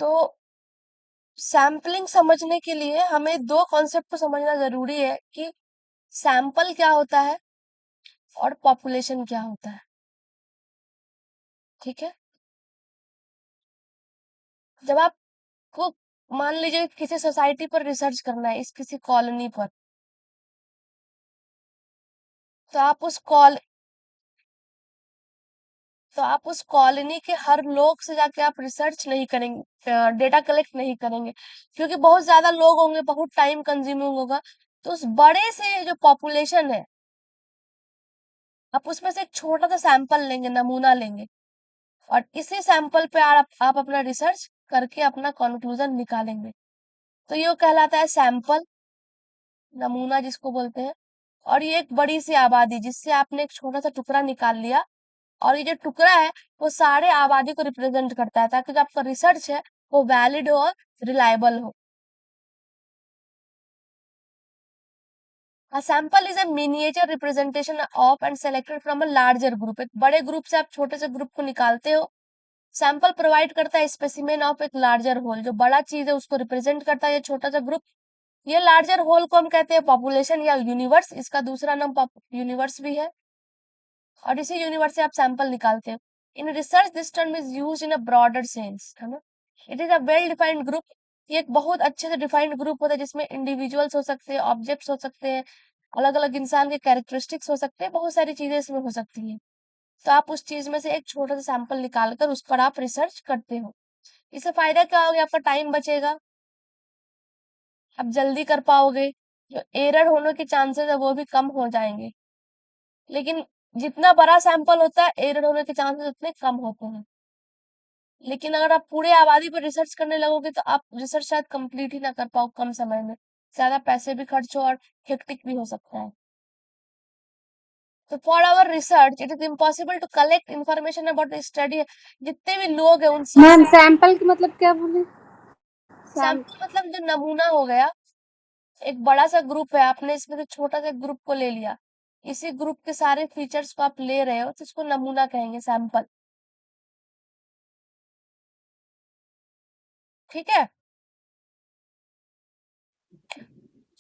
तो सैम्पलिंग समझने के लिए हमें दो कॉन्सेप्ट को समझना जरूरी है कि सैंपल क्या होता है और पॉपुलेशन क्या होता है। ठीक है, जब आपको मान लीजिए किसी सोसाइटी पर रिसर्च करना है, इस किसी कॉलोनी पर, तो आप उस कॉलोनी के हर लोग से जाके आप रिसर्च नहीं करेंगे, डेटा कलेक्ट नहीं करेंगे, क्योंकि बहुत ज्यादा लोग होंगे, बहुत टाइम कंज्यूमिंग होगा। तो उस बड़े से जो पॉपुलेशन है, आप उसमें से एक छोटा सा सैंपल लेंगे, नमूना लेंगे, और इसी सैंपल पे आप अपना रिसर्च करके अपना कंक्लूजन निकालेंगे। तो ये कहलाता है सैंपल, नमूना जिसको बोलते हैं। और ये एक बड़ी सी आबादी जिससे आपने एक छोटा सा टुकड़ा निकाल लिया, और ये जो टुकड़ा है वो सारे आबादी को रिप्रेजेंट करता है, ताकि जो आपका रिसर्च है वो वैलिड हो और रिलायबल हो। A sample is a miniature representation of and selected from a larger group। एक बड़े ग्रुप से आप छोटे से ग्रुप को निकालते हो। सैंपल प्रोवाइड करता है स्पेसिमेन ऑफ एक लार्जर होल, जो बड़ा चीज है उसको रिप्रेजेंट करता है ये छोटा सा ग्रुप। ये लार्जर होल को हम कहते हैं पॉपुलेशन या यूनिवर्स, इसका दूसरा नाम यूनिवर्स भी है। और इसी यूनिवर्स से आप सैंपल निकालते हो। In research this term is used in a broader sense, है ना। It is a well defined group. ये एक बहुत अच्छे से डिफाइंड ग्रुप होता है, जिसमें इंडिविजुअल्स हो सकते हैं, ऑब्जेक्ट्स हो सकते हैं, अलग अलग इंसान के कैरेक्टरिस्टिक्स हो सकते हैं, बहुत सारी चीजें इसमें हो सकती हैं। तो आप उस चीज में से एक छोटा सा सैंपल निकाल कर उस पर आप रिसर्च करते हो। इससे फायदा क्या होगा, आपका टाइम बचेगा, आप जल्दी कर पाओगे, जो एरर होने के चांसेस है वो भी कम हो जाएंगे। लेकिन जितना बड़ा सैंपल होता है, एरर होने के चांसेस उतने कम होते हैं। लेकिन अगर आप पूरे आबादी पर रिसर्च करने लगोगे तो आप रिसर्च शायद कंप्लीट ही ना कर पाओ कम समय में, ज्यादा पैसे भी खर्च हो और हेक्टिक भी हो सकता है। तो for our research it is impossible to collect information about the study. जितने भी लोग हैं उन सब मैम से सैंपल की मतलब क्या बोले? सैम सैंपल मतलब जो नमूना हो गया, एक बड़ा सा ग्रुप है, आपने इसमें से छोटा सा ग्रुप को ले लिया, इसी ग्रुप के सारे फीचर्स को आप ले रहे हो, तो इसको नमूना कहेंगे, सैंपल। ठीक है।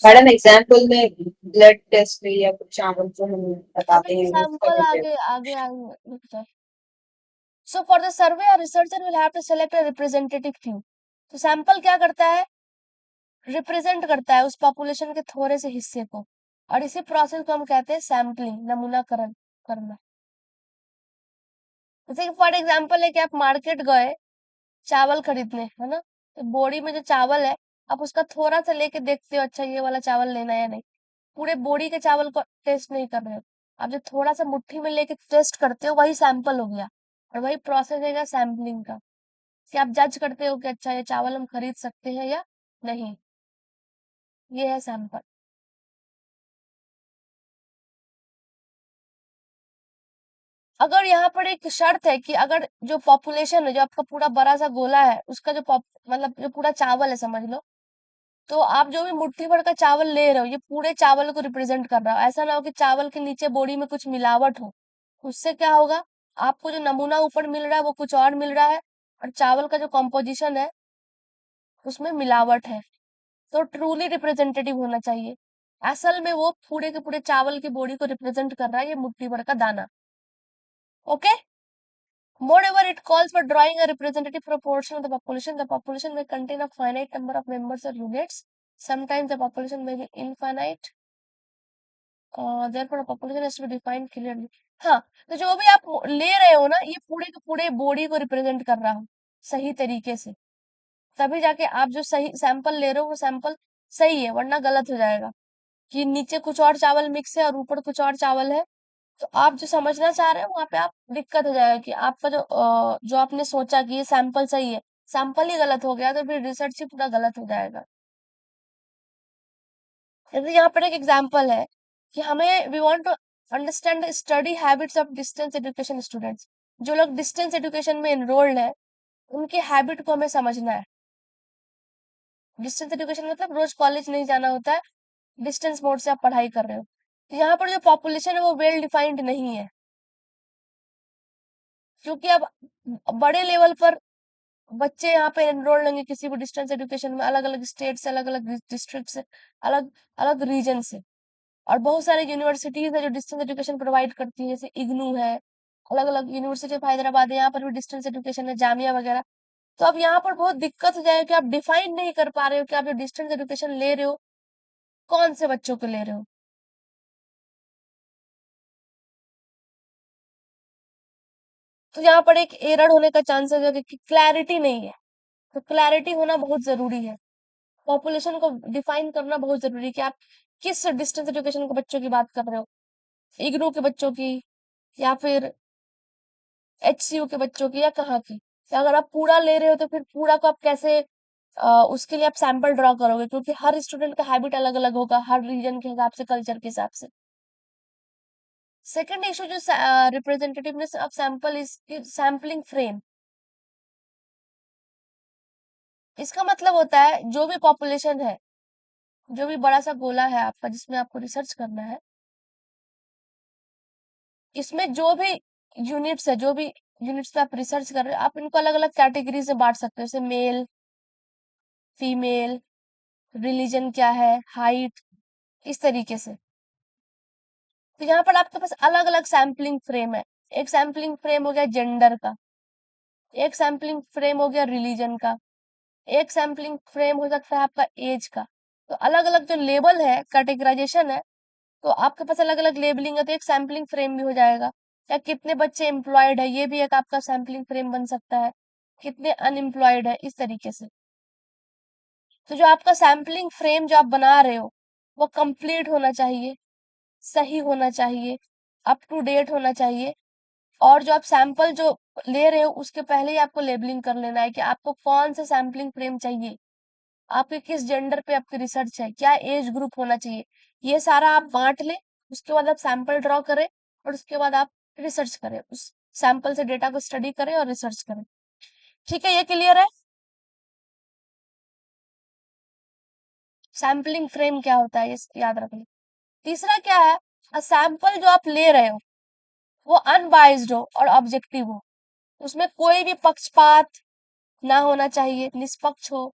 सो मैडम एग्जाम्पल में ब्लड टेस्ट या कुछ चावल जो हम अभी बताते हैं यूज सैंपल करने पे। आगे आगे आगे रुक जाओ। So for the survey, a researcher will have to select a representative few। तो सैंपल क्या करता है, रिप्रेजेंट करता है उस पॉपुलेशन के थोड़े से हिस्से को, और इसी प्रोसेस को हम कहते हैं सैम्पलिंग, नमूनाकरण करना। जैसे कि फॉर एग्जांपल है कि आप मार्केट गए चावल खरीदने, है ना, तो बोरी में जो चावल है, आप उसका थोड़ा सा लेके देखते हो, अच्छा ये वाला चावल लेना है या नहीं। पूरे बोरी के चावल को टेस्ट नहीं कर रहे हो, आप जो थोड़ा सा मुट्ठी में लेके टेस्ट करते हो वही सैंपल हो गया। और वही प्रोसेस है सैम्पलिंग का, कि आप जज करते हो कि अच्छा ये चावल हम खरीद सकते हैं या नहीं। ये है सैंपल। अगर यहाँ पर एक शर्त है कि अगर जो पॉपुलेशन है, जो आपका पूरा बड़ा सा गोला है, उसका जो मतलब जो पूरा चावल है समझ लो, तो आप जो भी मुट्ठी भर का चावल ले रहे हो, ये पूरे चावल को रिप्रेजेंट कर रहा हो। ऐसा ना हो कि चावल के नीचे बोरी में कुछ मिलावट हो, उससे क्या होगा, आपको जो नमूना ऊपर मिल रहा है वो कुछ और मिल रहा है, और चावल का जो कॉम्पोजिशन है उसमें मिलावट है। तो ट्रूली रिप्रेजेंटेटिव होना चाहिए। असल में वो पूरे के पूरे चावल की बोरी को रिप्रेजेंट कर रहा है, ये मुट्ठी भर का दाना। Okay. Moreover, it calls for drawing a representative proportion of the population. The population may contain a finite number of members or units. Sometimes the population may be infinite. Therefore, a population has to be defined clearly. हाँ, तो जो भी आप ले रहे हो ना, ये पूरे के पूरे बॉडी को रिप्रेजेंट कर रहा हो सही तरीके से, तभी जाके आप जो सही सैंपल ले रहे हो वो सैंपल सही है, वरना गलत हो जाएगा कि नीचे कुछ और चावल मिक्स है और ऊपर कुछ और चावल है। तो आप जो समझना चाह रहे हो वहां पे आप दिक्कत हो जाएगा कि आपका जो आपने सोचा कि ये सैंपल सही है, सैंपल ही गलत हो गया, तो फिर रिसर्च ही पूरा गलत हो जाएगा। जैसे यहाँ पर एक एग्जांपल है कि हमें we want to understand the study habits of distance education students. जो लोग डिस्टेंस एजुकेशन में एनरोल्ड है, उनकी हैबिट को हमें समझना है। डिस्टेंस एजुकेशन मतलब रोज कॉलेज नहीं जाना होता है, डिस्टेंस मोड से आप पढ़ाई कर रहे हो। तो यहाँ पर जो पॉपुलेशन है वो वेल डिफाइंड नहीं है, क्योंकि अब बड़े लेवल पर बच्चे यहाँ पे एनरोल होंगे किसी भी डिस्टेंस एजुकेशन में, अलग अलग स्टेट से, अलग अलग डिस्ट्रिक्ट से, अलग अलग रीजन से। और बहुत सारे यूनिवर्सिटीज है जो डिस्टेंस एजुकेशन प्रोवाइड करती है, जैसे इग्नू है, अलग अलग यूनिवर्सिटी ऑफ हैदराबाद है, यहाँ पर भी डिस्टेंस एजुकेशन है, जामिया वगैरह। तो अब यहाँ पर बहुत दिक्कत हो जाएगी कि आप डिफाइन नहीं कर पा रहे हो कि आप जो डिस्टेंस एजुकेशन ले रहे हो कौन से बच्चों को ले रहे हो। तो यहाँ पर एक एरर होने का चांसेस है कि क्लैरिटी नहीं है। तो क्लैरिटी होना बहुत जरूरी है, पॉपुलेशन को डिफाइन करना बहुत जरूरी है कि आप किस डिस्टेंस एजुकेशन के बच्चों की बात कर रहे हो, इग्नू के बच्चों की, या फिर एचसीयू के बच्चों की, या कहाँ की। तो अगर आप पूरा ले रहे हो तो फिर पूरा को आप कैसे उसके लिए आप सैंपल ड्रॉ करोगे, क्योंकि हर स्टूडेंट का हैबिट अलग अलग होगा, हर रीजन के हिसाब से, कल्चर के हिसाब से। सेकेंड इशू जो representativeness of sample is sampling frame. इसका मतलब होता है जो भी पॉपुलेशन है, जो भी बड़ा सा गोला है आपका जिसमें आपको रिसर्च करना है, इसमें जो भी यूनिट्स है, जो भी यूनिट्स पे आप रिसर्च कर रहे हो, आप इनको अलग अलग कैटेगरी से बांट सकते हो, जैसे मेल, फीमेल, रिलीजन क्या है, हाइट, इस तरीके से। तो यहाँ पर आपके पास अलग अलग सैम्पलिंग फ्रेम है। एक सैम्पलिंग फ्रेम हो गया जेंडर का, एक सैम्पलिंग फ्रेम हो गया रिलीजन का, एक सैम्पलिंग फ्रेम हो सकता है आपका एज का। तो अलग अलग जो लेबल है, कैटेगराइजेशन है, तो आपके पास अलग अलग लेबलिंग है, तो एक सैम्पलिंग फ्रेम भी हो जाएगा। या कितने बच्चे एम्प्लॉयड है, ये भी एक आपका सैम्पलिंग फ्रेम बन सकता है, कितने अनएम्प्लॉयड है, इस तरीके से। तो जो आपका सैम्पलिंग फ्रेम जो आप बना रहे हो वो कंप्लीट होना चाहिए, सही होना चाहिए, अप टू डेट होना चाहिए। और जो आप सैंपल जो ले रहे हो उसके पहले ही आपको लेबलिंग कर लेना है कि आपको कौन सा सैम्पलिंग फ्रेम चाहिए, आपके किस जेंडर पे आपकी रिसर्च है, क्या एज ग्रुप होना चाहिए। ये सारा आप बांट लें, उसके बाद आप सैंपल ड्रॉ करें, और उसके बाद आप रिसर्च करें, उस सैंपल से डेटा को स्टडी करें और रिसर्च करें। ठीक है, ये क्लियर है। सैम्पलिंग फ्रेम क्या होता है ये याद रखना। तीसरा क्या है, सैंपल जो आप ले रहे हो वो अनबाइज्ड हो और ऑब्जेक्टिव हो, उसमें कोई भी पक्षपात ना होना चाहिए, निष्पक्ष हो,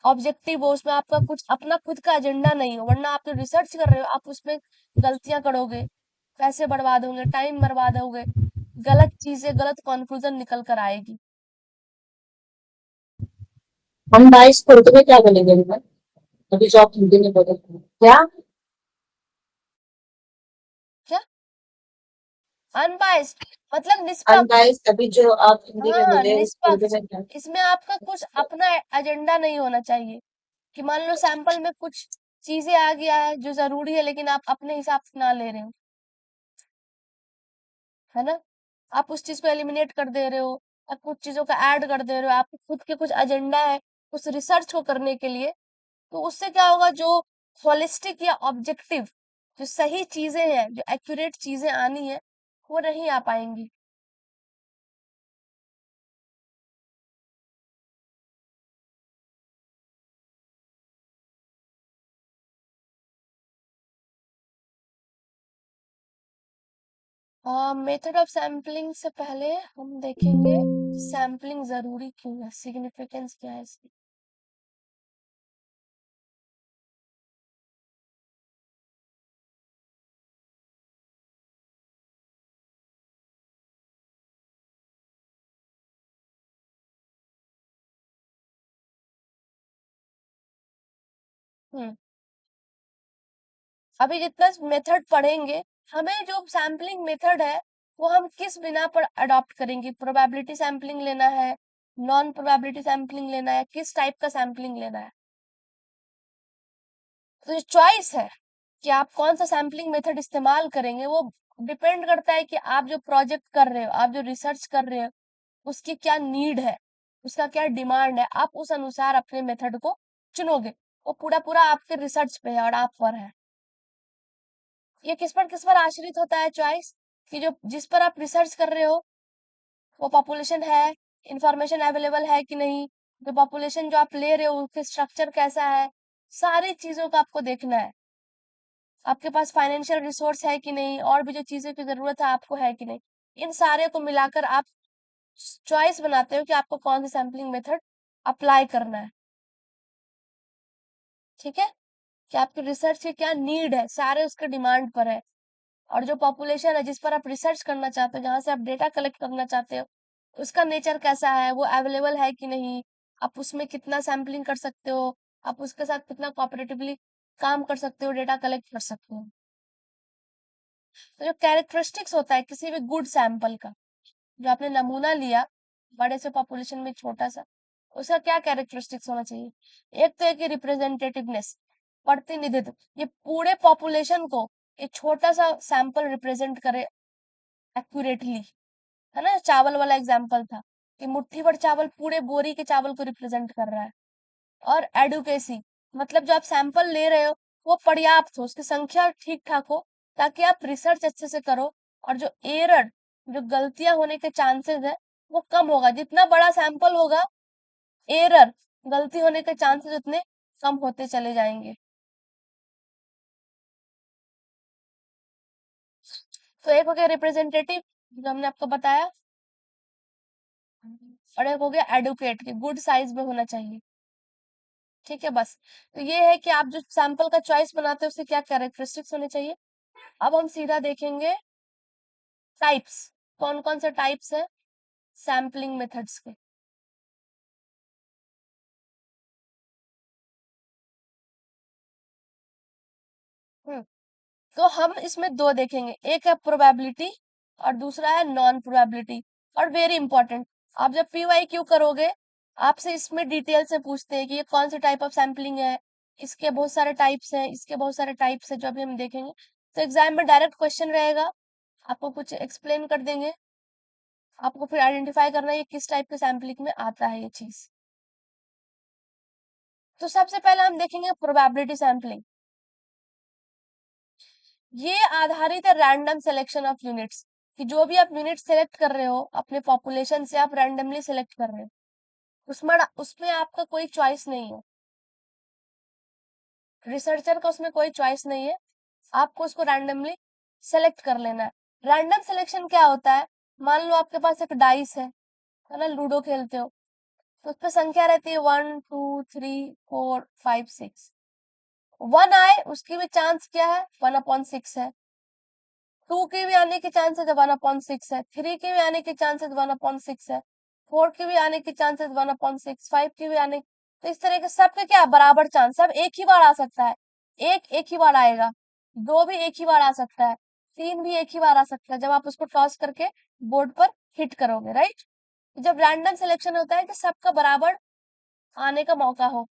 ऑब्जेक्टिव हो, उसमें आपका कुछ अपना खुद का एजेंडा नहीं हो, वरना आप जो रिसर्च कर रहे हो आप उसमें गलतियां करोगे, पैसे बर्बाद होंगे, टाइम बर्बाद होंगे, गलत चीजें, गलत कंक्लूजन निकल कर आएगी। हम 22 को उर्दू में क्या बोलेंगे बेटा? अभी जो आप हिंदी में बोले थे क्या? क्या अनबाइस्ड मतलब निष्पक्ष। अनबाइस्ड अभी जो आप हिंदी में हाँ, बोले उर्दू निष्पक्ष। में क्या? इसमें आपका कुछ अपना एजेंडा नहीं होना चाहिए, कि मान लो सैंपल में कुछ चीजें आ गया है जो जरूरी है लेकिन आप अपने हिसाब से ना ले रहे हो, है ना, आप उस चीज को एलिमिनेट कर दे रहे हो, आप कुछ चीजों का ऐड कर दे रहे हो, आपके खुद के कुछ एजेंडा है उस रिसर्च को करने के लिए। तो उससे क्या होगा, जो होलिस्टिक या ऑब्जेक्टिव जो सही चीजें हैं, जो एक्यूरेट चीजें आनी है, वो नहीं आ पाएंगी। मेथड ऑफ सैम्पलिंग से पहले हम देखेंगे सैम्पलिंग जरूरी क्यों है, सिग्निफिकेंस क्या है इसकी। हम्म अभी जितना मेथड पढ़ेंगे, हमें जो सैम्पलिंग मेथड है वो हम किस बिना पर अडॉप्ट करेंगे, प्रोबेबिलिटी सैम्पलिंग लेना है, नॉन प्रोबेबिलिटी सैम्पलिंग लेना है, किस टाइप का सैम्पलिंग लेना है। तो जो चॉइस है कि आप कौन सा सैम्पलिंग मेथड इस्तेमाल करेंगे, वो डिपेंड करता है कि आप जो प्रोजेक्ट कर रहे हो, आप जो रिसर्च कर रहे हो, उसकी क्या नीड है, उसका क्या डिमांड है, आप उस अनुसार अपने मेथड को चुनोगे। वो पूरा पूरा आपके रिसर्च पे है और आप पर है। ये किस पर आश्रित होता है चॉइस, कि जो जिस पर आप रिसर्च कर रहे हो वो पॉपुलेशन है, इंफॉर्मेशन अवेलेबल है कि नहीं, जो पॉपुलेशन जो आप ले रहे हो उसके स्ट्रक्चर कैसा है, सारी चीजों का आपको देखना है। आपके पास फाइनेंशियल रिसोर्स है कि नहीं, और भी जो चीजें की जरूरत है आपको है कि नहीं, इन सारे को मिलाकर आप चॉइस बनाते हो कि आपको कौन सी सैम्पलिंग मेथड अप्लाई करना है। ठीक है, कि आपकी रिसर्च की क्या नीड है, सारे उसके डिमांड पर है। और जो पॉपुलेशन है जिस पर आप रिसर्च करना चाहते हो, जहां से आप डेटा कलेक्ट करना चाहते हो, उसका नेचर कैसा है, वो अवेलेबल है कि नहीं, आप उसमें कितना सैम्पलिंग कर सकते हो, आप उसके साथ कितना कोऑपरेटिवली काम कर सकते हो, डेटा कलेक्ट कर सकते हो। तो जो कैरेक्टरिस्टिक्स होता है किसी भी गुड सैंपल का, जो आपने नमूना लिया बड़े से पॉपुलेशन में छोटा सा, उसका क्या कैरेक्टरिस्टिक्स होना चाहिए? एक तो है कि रिप्रेजेंटेटिवनेस, प्रतिनिधित्व, ये पूरे पॉपुलेशन को एक छोटा सा सैंपल रिप्रेजेंट करे एक्यूरेटली, है ना। चावल वाला एग्जांपल था कि मुट्ठी भर चावल पूरे बोरी के चावल को रिप्रेजेंट कर रहा है। और एडुकेसी, मतलब जो आप सैंपल ले रहे हो वो पर्याप्त हो, उसकी संख्या ठीक ठाक हो, ताकि आप रिसर्च अच्छे से करो। और जो एरर, जो गलतियां होने के चांसेस है वो कम होगा। जितना बड़ा सैंपल होगा, एरर, गलती होने के चांसेस उतने कम होते चले जाएंगे। तो एक हो गया रिप्रेजेंटेटिव, जो हमने आपको बताया, और एक हो गया एडुकेट, की गुड साइज में होना चाहिए। ठीक है, बस। तो ये है कि आप जो सैंपल का चॉइस बनाते हो उसके क्या कैरेक्टरिस्टिक्स होने चाहिए। अब हम सीधा देखेंगे टाइप्स, कौन कौन से टाइप्स है सैम्पलिंग मेथड्स के। हम्म तो हम इसमें दो देखेंगे, एक है प्रोबेबिलिटी और दूसरा है नॉन प्रोबेबिलिटी। और वेरी इंपॉर्टेंट, आप जब पीवाईक्यू करोगे, आपसे इसमें डिटेल से पूछते हैं कि ये कौन सी टाइप ऑफ सैम्पलिंग है, इसके बहुत सारे टाइप्स हैं, इसके बहुत सारे टाइप्स हैं, जो अभी हम देखेंगे। तो एग्जाम में डायरेक्ट क्वेश्चन रहेगा, आपको कुछ एक्सप्लेन कर देंगे, आपको फिर आइडेंटिफाई करना है ये किस टाइप के सैम्पलिंग में आता है ये चीज। तो सबसे पहले हम देखेंगे प्रोबेबिलिटी सैम्पलिंग। ये आधारित है रैंडम सिलेक्शन ऑफ यूनिट्स, कि जो भी आप यूनिट सेलेक्ट कर रहे हो अपने पॉपुलेशन से, आप रैंडमली सेलेक्ट कर रहे हो, उसमें उसमें आपका कोई चॉइस नहीं है, रिसर्चर का उसमें कोई चॉइस नहीं है, आपको उसको रैंडमली सेलेक्ट कर लेना है। रैंडम सिलेक्शन क्या होता है? मान लो आपके पास एक डाइस है ना, लूडो खेलते हो, तो उस पर संख्या रहती है 1 2 3 4 5 6। 1 आए उसकी भी चांस क्या है, 1/6 है। 2 के भी आने के चांसेस 1/6 है, 3 के भी आने के चांसेस 1/6 है, 4 के भी आने के चांसेस 1/6, 5 के भी आने। तो इस तरह के सबके क्या बराबर चांस, सब एक ही बार आ सकता है। एक एक ही बार आएगा, दो भी एक ही बार आ सकता है, तीन भी एक ही बार आ सकता है, जब आप उसको टॉस करके बोर्ड पर हिट करोगे, राइट। जब रैंडम सिलेक्शन होता है कि सबका बराबर आने का मौका हो,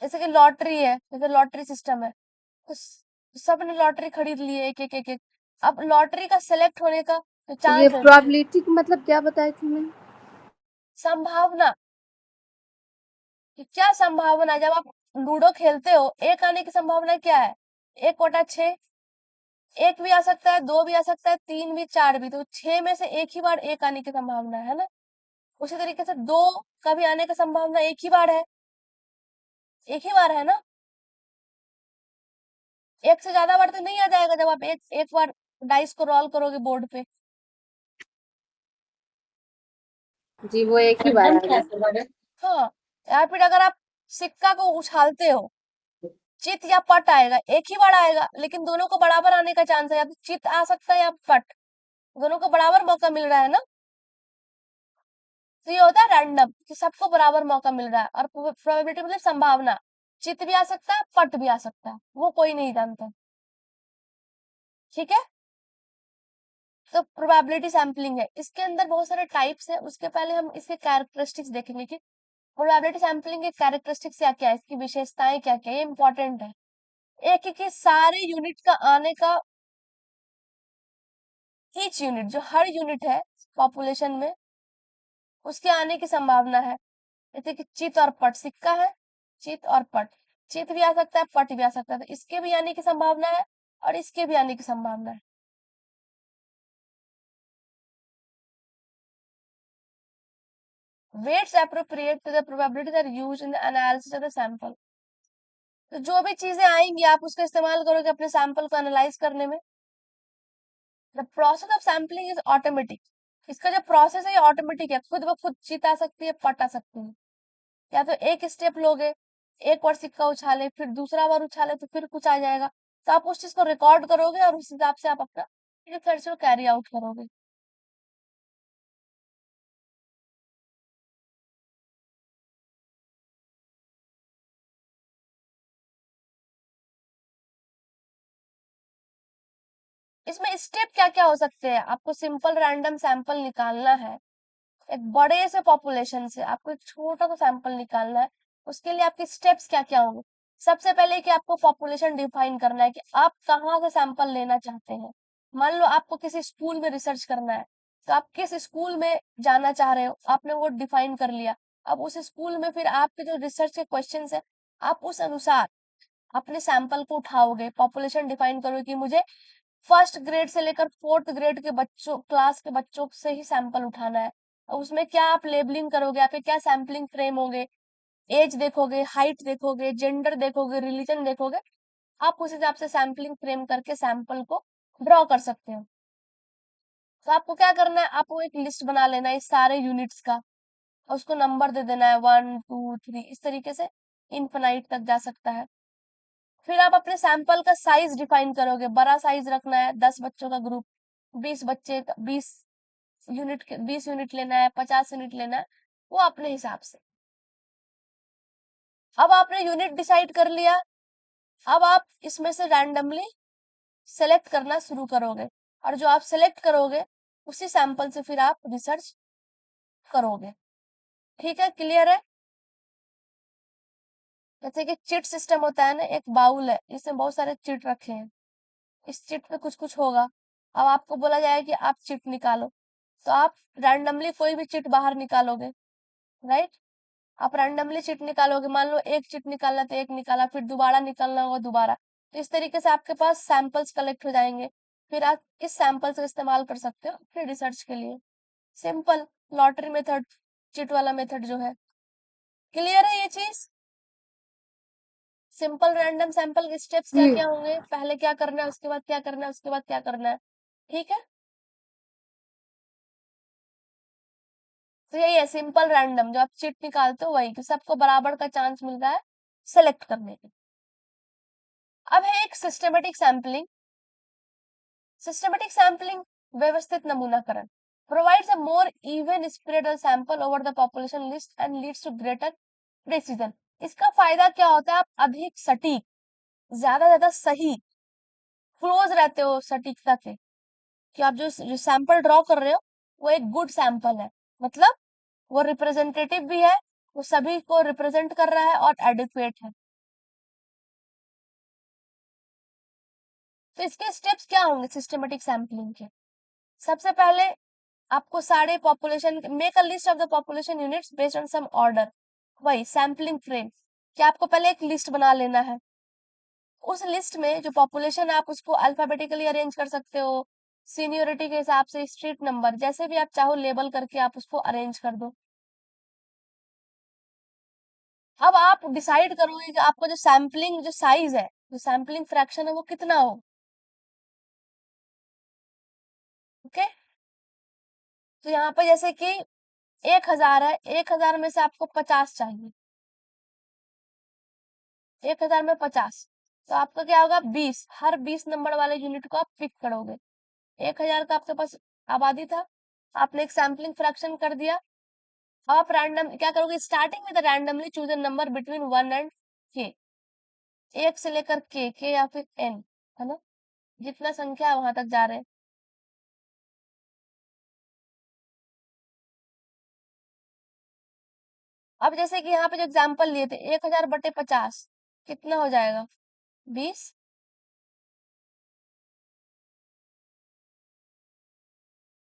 जैसे कि लॉटरी है, जैसे लॉटरी सिस्टम है, तो सबने लॉटरी खरीद ली है, एक एक एक एक। अब लॉटरी का सिलेक्ट होने का जो ये चांस है, प्रोबेबिलिटी का मतलब क्या बताई थी मैंने? संभावना, कि क्या संभावना, जब आप लूडो खेलते हो एक आने की संभावना क्या है, 1/6। एक भी आ सकता है, दो भी आ सकता है, तीन भी, चार भी, तो 6 में से एक ही बार एक आने की संभावना है ना। उसी तरीके से दो का भी आने की संभावना एक ही बार है, एक ही बार है ना। एक से ज्यादा बार तो नहीं आ जाएगा जब आप एक एक बार डाइस को रोल करोगे बोर्ड पे। जी वो एक ही बार एकदम आएगा। कैसे बने? हाँ, या फिर अगर आप सिक्का को उछालते हो, चित या पट आएगा, एक ही बार आएगा, लेकिन दोनों को बराबर आने का चांस है, या तो चित आ सकता है या पट, दोनों को बराबर मौका मिल रहा है ना। तो ये होता है रैंडम, कि सबको बराबर मौका मिल रहा है। और प्रोबेबिलिटी मतलब संभावना, चित भी आ सकता है, पट भी आ सकता है, वो कोई नहीं जानता। ठीक है, तो प्रोबेबिलिटी सैम्पलिंग है, इसके अंदर बहुत सारे टाइप्स है। उसके पहले हम इसके कैरेक्टरिस्टिक्स देखेंगे कि प्रोबेबिलिटी सैम्पलिंग के कैरेक्टरिस्टिक्स क्या क्या है, इसकी विशेषताएं क्या क्या है, ये इंपॉर्टेंट है। एक है कि सारे यूनिट का आने का, ईच यूनिट, जो हर यूनिट है पॉपुलेशन में, उसके आने की संभावना है। जैसे कि चित और पट, सिक्का है, चित और पट, चित भी आ सकता है, पट भी आ सकता है, तो इसके भी आने की संभावना है और इसके भी आने की संभावना है। Weights appropriate to the probabilities are used in the analysis of the sample। तो जो भी चीजें आएंगी आप उसका इस्तेमाल करोगे अपने सैंपल को एनालाइज करने में। The process of sampling is automatic. इसका जो प्रोसेस है ये ऑटोमेटिक है, खुद ब खुद जीत आ सकती है, पट आ सकती है। या तो एक स्टेप लोगे, एक बार सिक्का उछाले, फिर दूसरा बार उछाले तो फिर कुछ आ जाएगा। तो आप उस चीज को रिकॉर्ड करोगे और उस हिसाब से आप अपना रिसर्च को कैरी आउट करोगे। इसमें स्टेप क्या क्या हो सकते हैं? आपको सिंपल रैंडम सैंपल निकालना है एक बड़े से पॉपुलेशन से, आपको एक छोटा सा सैंपल निकालना है। उसके लिए आपके स्टेप्स क्या क्या होंगे? सबसे पहले कि आपको पॉपुलेशन डिफाइन करना है कि आप कहाँ से सैंपल लेना चाहते हैं। मान लो आपको किसी स्कूल में रिसर्च करना है, तो आप किस स्कूल में जाना चाह रहे हो, आपने वो डिफाइन कर लिया। अब उस स्कूल में फिर आपके जो रिसर्च के क्वेश्चंस है, आप उस अनुसार अपने सैंपल को उठाओगे, पॉपुलेशन डिफाइन करोगे कि मुझे फर्स्ट ग्रेड से लेकर फोर्थ ग्रेड के बच्चों क्लास के बच्चों से ही सैंपल उठाना है। और उसमें क्या आप लेबलिंग करोगे, आपके क्या सैंपलिंग फ्रेम होंगे, एज देखोगे, हाइट देखोगे, जेंडर देखोगे, रिलीजन देखोगे। आप उस हिसाब से सैंपलिंग फ्रेम करके सैंपल को ड्रॉ कर सकते हो। तो आपको क्या करना है, आपको एक लिस्ट बना लेना है इस सारे यूनिट्स का, और उसको नंबर दे देना है 1 2 3, इस तरीके से इनफिनाइट तक जा सकता है। फिर आप अपने सैंपल का साइज डिफाइन करोगे, बड़ा साइज रखना है, 10 बच्चों का ग्रुप, 20 बच्चे का 20 यूनिट, 20 यूनिट लेना है, 50 यूनिट लेना है, वो अपने हिसाब से। अब आपने यूनिट डिसाइड कर लिया, अब आप इसमें से रैंडमली सेलेक्ट करना शुरू करोगे, और जो आप सेलेक्ट करोगे उसी सैंपल से फिर आप रिसर्च करोगे। ठीक है, क्लियर है? जैसे कि चिट सिस्टम होता है ना, एक बाउल है, इसमें बहुत सारे चिट रखे हैं, इस चिट पे कुछ कुछ होगा। अब आपको बोला जाए कि आप चिट निकालो, तो आप रैंडमली कोई भी चिट बाहर निकालोगे, राइट? आप रैंडमली चिट निकालोगे, मान लो एक चिट निकालना तो एक निकाला, फिर दोबारा निकालना होगा दोबारा। तो इस तरीके से आपके पास सैंपल्स कलेक्ट हो जाएंगे, फिर आप इस सैंपल्स का इस्तेमाल कर सकते हो अपने रिसर्च के लिए। सिंपल लॉटरी मेथड, चिट वाला मेथड जो है। क्लियर है ये चीज? सिंपल रैंडम सैंपल के स्टेप्स क्या जी। क्या होंगे, पहले क्या करना है, उसके बाद क्या करना है, उसके बाद क्या करना है। ठीक है, तो यही है सिंपल रैंडम, जो आप चिट निकालते हो वही, कि सबको बराबर का चांस मिल रहा है सेलेक्ट करने के। अब है एक सिस्टमेटिक सैंपलिंग। सिस्टमेटिक सैंपलिंग, व्यवस्थित नमूनाकरण, provides a more even spread of sample over the population list and leads to greater precision। इसका फायदा क्या होता है, आप अधिक सटीक, ज्यादा सही, क्लोज रहते हो सटीकता के, कि आप जो सैंपल ड्रॉ कर रहे हो वो एक गुड सैंपल है, मतलब वो रिप्रेजेंटेटिव भी है, वो सभी को रिप्रेजेंट कर रहा है और एडिक्वेट है। तो इसके स्टेप्स क्या होंगे सिस्टमेटिक सैंपलिंग के? सबसे पहले आपको सारे population, make a list of the population units based on some order, वही सैंपलिंग फ्रेम, कि आपको पहले एक लिस्ट बना लेना है। उस लिस्ट में जो पॉपुलेशन है आप उसको अल्फाबेटिकली अरेंज कर सकते हो, सीनियोरिटी के हिसाब से, स्ट्रीट नंबर, जैसे भी आप चाहो लेबल करके आप उसको अरेंज कर दो। अब आप डिसाइड करोगे कि आपका जो सैंपलिंग जो साइज है, जो सैंपलिंग फ्रैक्शन है वो कितना हो। ओके, तो यहाँ पे जैसे कि 1000 है, 1000 में से आपको 50 चाहिए, 1000 में 50, तो आपका क्या होगा 20, हर 20 नंबर वाले यूनिट को आप पिक करोगे। 1000 का आपके पास आबादी था, आपने एक सैंपलिंग फ्रैक्शन कर दिया। अब आप रैंडम क्या करोगे, स्टार्टिंग में the randomly choose a number between 1 and के, 1 से लेकर के या फिर एन, है ना, जितना संख्या है वहां तक जा रहे हैं। अब जैसे कि यहाँ पे जो एग्जाम्पल लिए थे, 1000/50 कितना हो जाएगा, 20।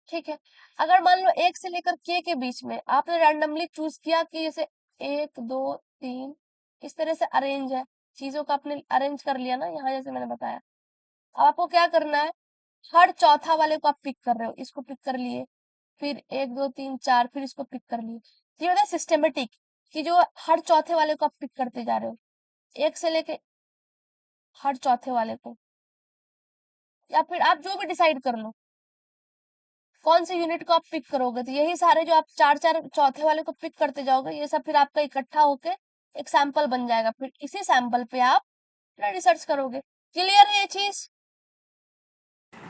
ठीक है, अगर मान लो 1 से लेकर के बीच में आपने रैंडमली चूज किया कि जैसे 1 2 3, इस तरह से अरेंज है, चीजों का आपने अरेंज कर लिया ना यहाँ, जैसे मैंने बताया। अब आपको क्या करना है, हर चौथा वाले को आप पिक कर रहे हो, इसको पिक कर लिए, फिर 1 2 3 4, फिर इसको पिक कर लिए। तो ये होता है सिस्टमेटिक, कि जो हर चौथे वाले को आप पिक करते जा रहे हो, 1 से लेके हर चौथे वाले को, या फिर आप जो भी डिसाइड कर लो। कौन से यूनिट को आप पिक करोगे? तो यही सारे जो आप चार चार चौथे वाले को पिक करते जाओगे, ये सब फिर आपका इकट्ठा होके एक सैंपल बन जाएगा। फिर इसी सैंपल पे आप अपना रिसर्च करोगे। क्लियर है ये चीज?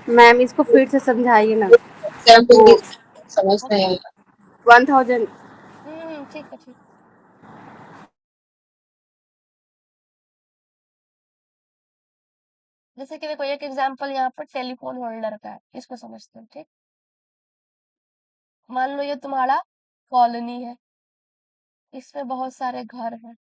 मैम इसको फिर से समझाइए ना। एग्जाम्पल वो भी समझ नहीं ओके। आया। 1000। ठीक है, ठीक। जैसे कि देखो, एक एग्जांपल यहाँ पर टेलीफोन होल्डर का है, इसको समझते हैं, ठीक। मान लो ये तुम्हारा कॉलोनी है, इसमें बहुत सारे घर हैं।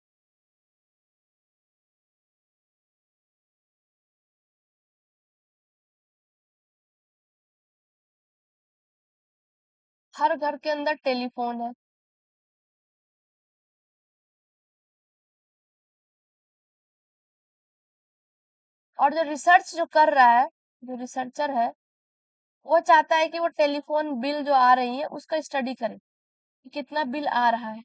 हर घर के अंदर टेलीफोन है। और जो रिसर्च जो कर रहा है, जो रिसर्चर है, वो चाहता है कि वो टेलीफोन बिल जो आ रही है उसका स्टडी करे कि कितना बिल आ रहा है,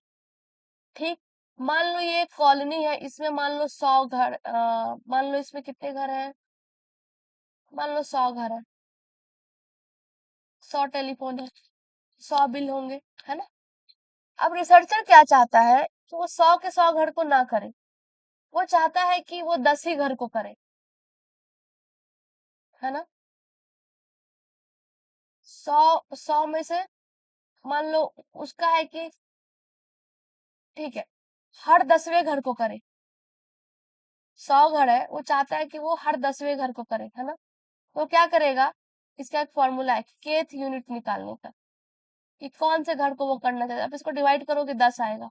ठीक। मान लो ये एक कॉलोनी है, इसमें मान लो 100 घर, मान लो इसमें कितने घर हैं? मान लो 100 घर है, 100 टेलीफोन है, 100 बिल होंगे, है ना। अब रिसर्चर क्या चाहता है कि वो 100 के 100 घर को ना करे, वो चाहता है कि वो 10 ही घर को करे, है ना। 100 में से मान लो उसका है कि ठीक है, हर 10वें घर को करे। 100 घर है, वो चाहता है कि वो हर 10वें घर को करे, है ना। तो क्या करेगा? इसका एक फॉर्मूला है केथ यूनिट निकालने का, कि कौन से घर को वो करना चाहता है। अब इसको डिवाइड करोगे 10 आएगा,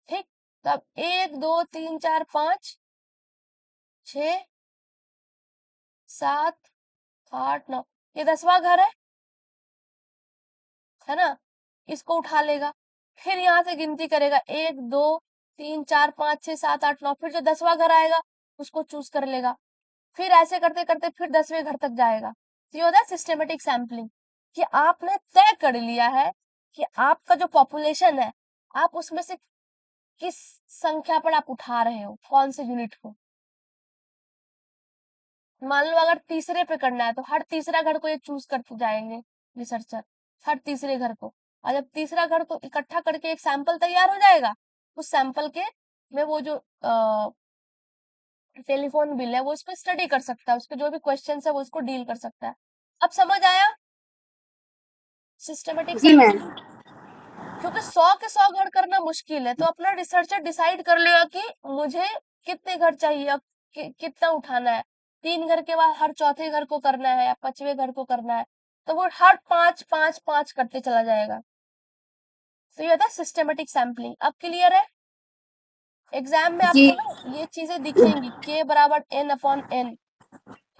ठीक। तो अब 1 2 3 4 5 6 7 8 9, ये 10वां घर है ना। इसको उठा लेगा, फिर यहाँ से गिनती करेगा 1 2 3 4 5 6 7 8 9, फिर जो 10वां घर आएगा उसको चूज कर लेगा। फिर ऐसे करते करते फिर 10वें घर तक जाएगा। तो ये होता है सिस्टेमेटिक सैम्पलिंग, कि आपने तय कर लिया है कि आपका जो पॉपुलेशन है, आप उसमें से किस संख्या पर आप उठा रहे हो, कौन से यूनिट को। मान लो अगर तीसरे पे करना है तो हर तीसरा घर को ये चूज करते जाएंगे रिसर्चर, हर तीसरे घर को। और जब तीसरा घर को इकट्ठा करके एक सैंपल तैयार हो जाएगा, उस सैंपल के में वो जो टेलीफोन बिल है वो इसको स्टडी कर सकता है, उसके जो भी क्वेश्चन है वो उसको डील कर सकता है। अब समझ आया सिस्टमेटिक जी मैम। सैंपलिंग? क्योंकि 100 के 100 घर करना मुश्किल है, तो अपना रिसर्चर डिसाइड कर लेगा कि मुझे कितने घर चाहिए, अब कितना उठाना है। 3 घर के बाद हर चौथे घर को करना है या 5वें घर को करना है, तो वो हर 5 5 5 करते चला जाएगा। तो ये होता है सिस्टमेटिक सैंपलिंग। अब क्लियर है? एग्जाम में जी आपको ना ये चीजें दिखेंगी, k बराबर n/n।